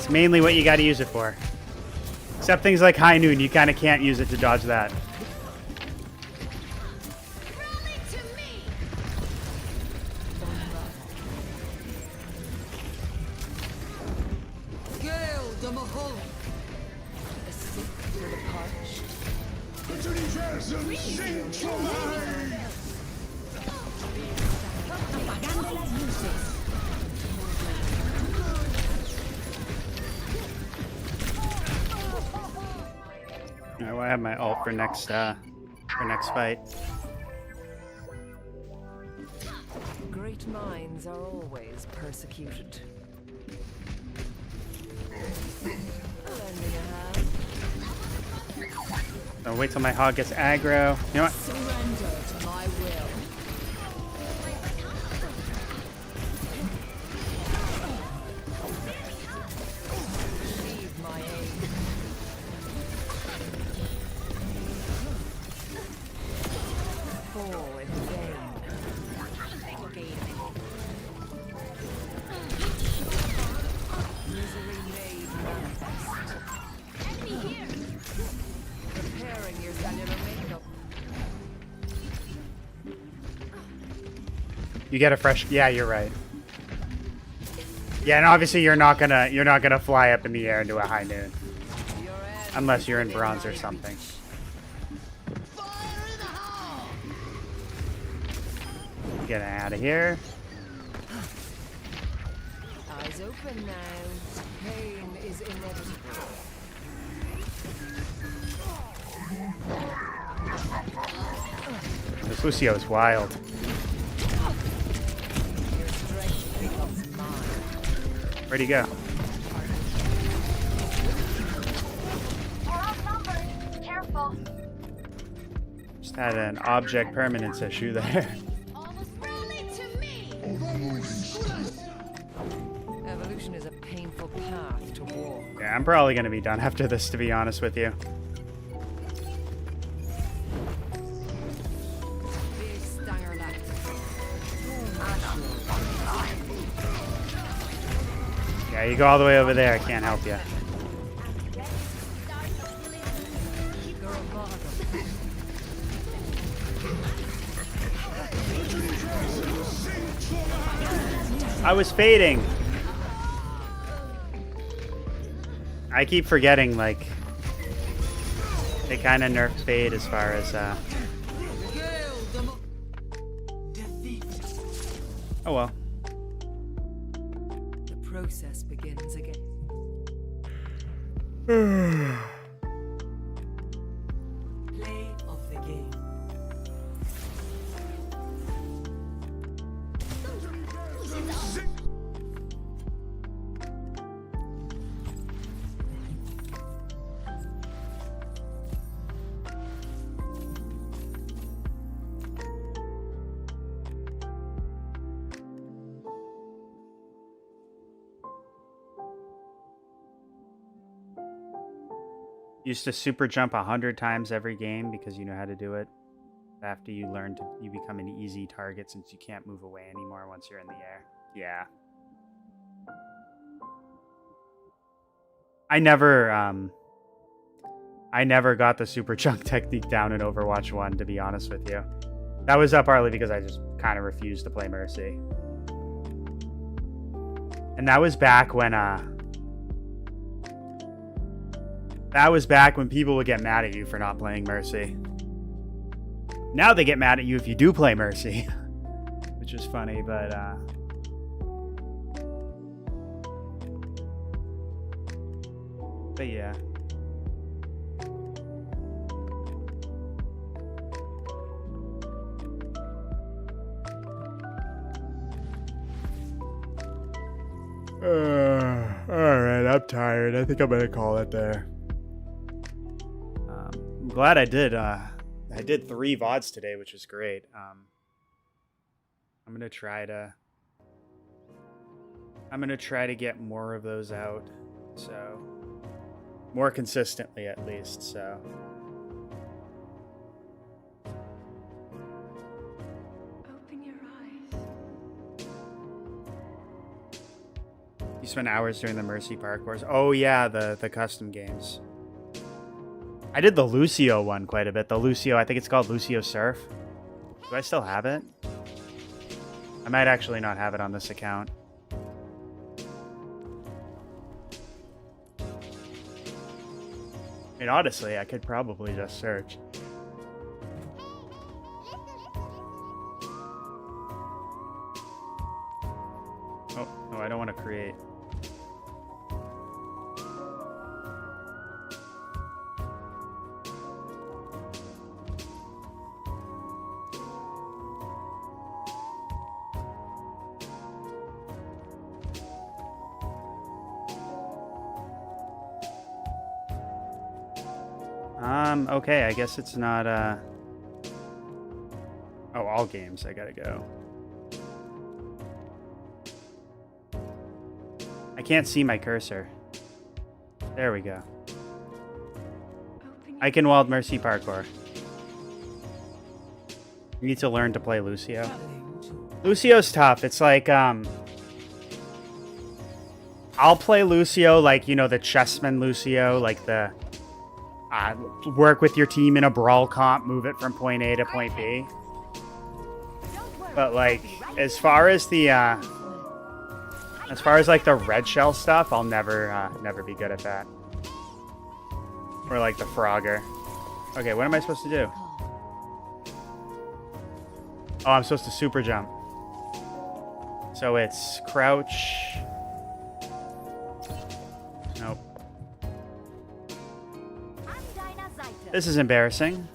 mainly what you got to use it for. Except things like High Noon, you kind of can't use it to dodge that. Alright, well, I have my ult for next fight. Great minds are always persecuted. Lending a hand. So wait till my hog gets aggro. You know what? Surrender to my will. Receive my aid. Fall in vain. Misery made manifest. Enemy here. Preparing your cellular makeup. You get a fresh. Yeah, you're right. Yeah, and obviously you're not gonna fly up in the air into a high noon. Unless you're in bronze or something. Get out of here. Eyes open now. Pain is inevitable. This Lucio is wild. Where'd he go? We're outnumbered. Careful. Just had an object permanence issue there. Evolution is a painful path to walk. Yeah, I'm probably gonna be done after this, to be honest with you. Big stanger left. Yeah, you go all the way over there. I can't help you. I was fading. I keep forgetting, like, they kind of nerfed fade as far as, oh well. The process begins again. Play of the game. Used to super jump 100 times every game because you know how to do it. After you learn to, you become an easy target since you can't move away anymore once you're in the air. Yeah. I never got the super jump technique down in Overwatch 1, to be honest with you. That was partly because I just kind of refused to play Mercy. And that was back when people would get mad at you for not playing Mercy. Now they get mad at you if you do play Mercy. Which is funny, but yeah. Alright, I'm tired. I think I'm gonna call it there. I'm glad I did 3 VODs today, which was great. I'm gonna try to get more of those out, so more consistently at least. So Open your eyes. you spend hours doing the Mercy parkours. Oh yeah, the custom games. I did the Lucio one quite a bit. The Lucio, I think it's called Lucio Surf. Do I still have it? I might actually not have it on this account. I mean, honestly, I could probably just search. Oh, no, I don't want to create. Okay, I guess it's not, oh, all games, I gotta go. I can't see my cursor. There we go. Eichenwald Mercy Parkour. You need to learn to play Lucio. Lucio's tough. It's like, I'll play Lucio like, you know, the chessman Lucio, like the... work with your team in a brawl comp, move it from point A to point B. As far as like the red shell stuff, I'll never be good at that. Or like the Frogger. Okay, what am I supposed to do? Oh, I'm supposed to super jump. So it's crouch. Nope. This is embarrassing.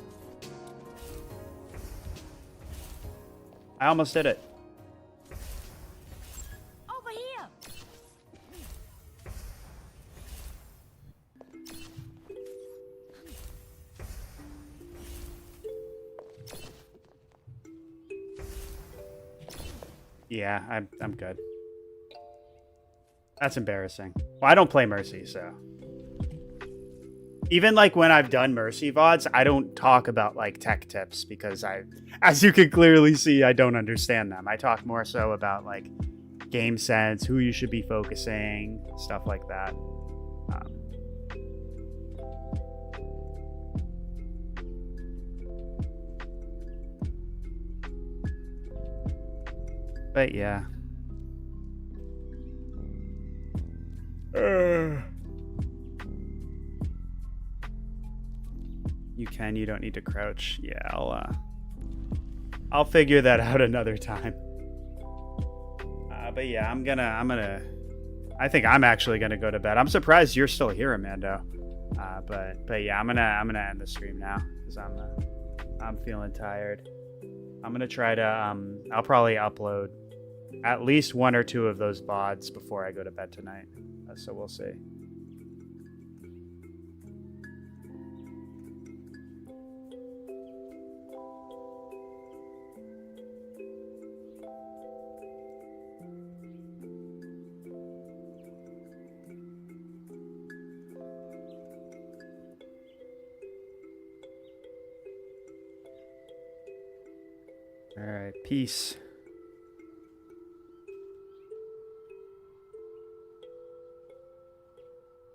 I almost did it. Over here. Yeah, I'm good. That's embarrassing. Well, I don't play Mercy, so. Even like when I've done Mercy VODs, I don't talk about like tech tips because as you can clearly see, I don't understand them. I talk more so about like game sense, who you should be focusing, stuff like that. But yeah. You don't need to crouch. Yeah, I'll figure that out another time. But yeah, I think I'm actually gonna go to bed. I'm surprised you're still here, Amando. But yeah, I'm gonna end the stream now because I'm feeling tired. I'm gonna try to I'll probably upload at least 1 or 2 of those VODs before I go to bed tonight. So we'll see. All right, peace.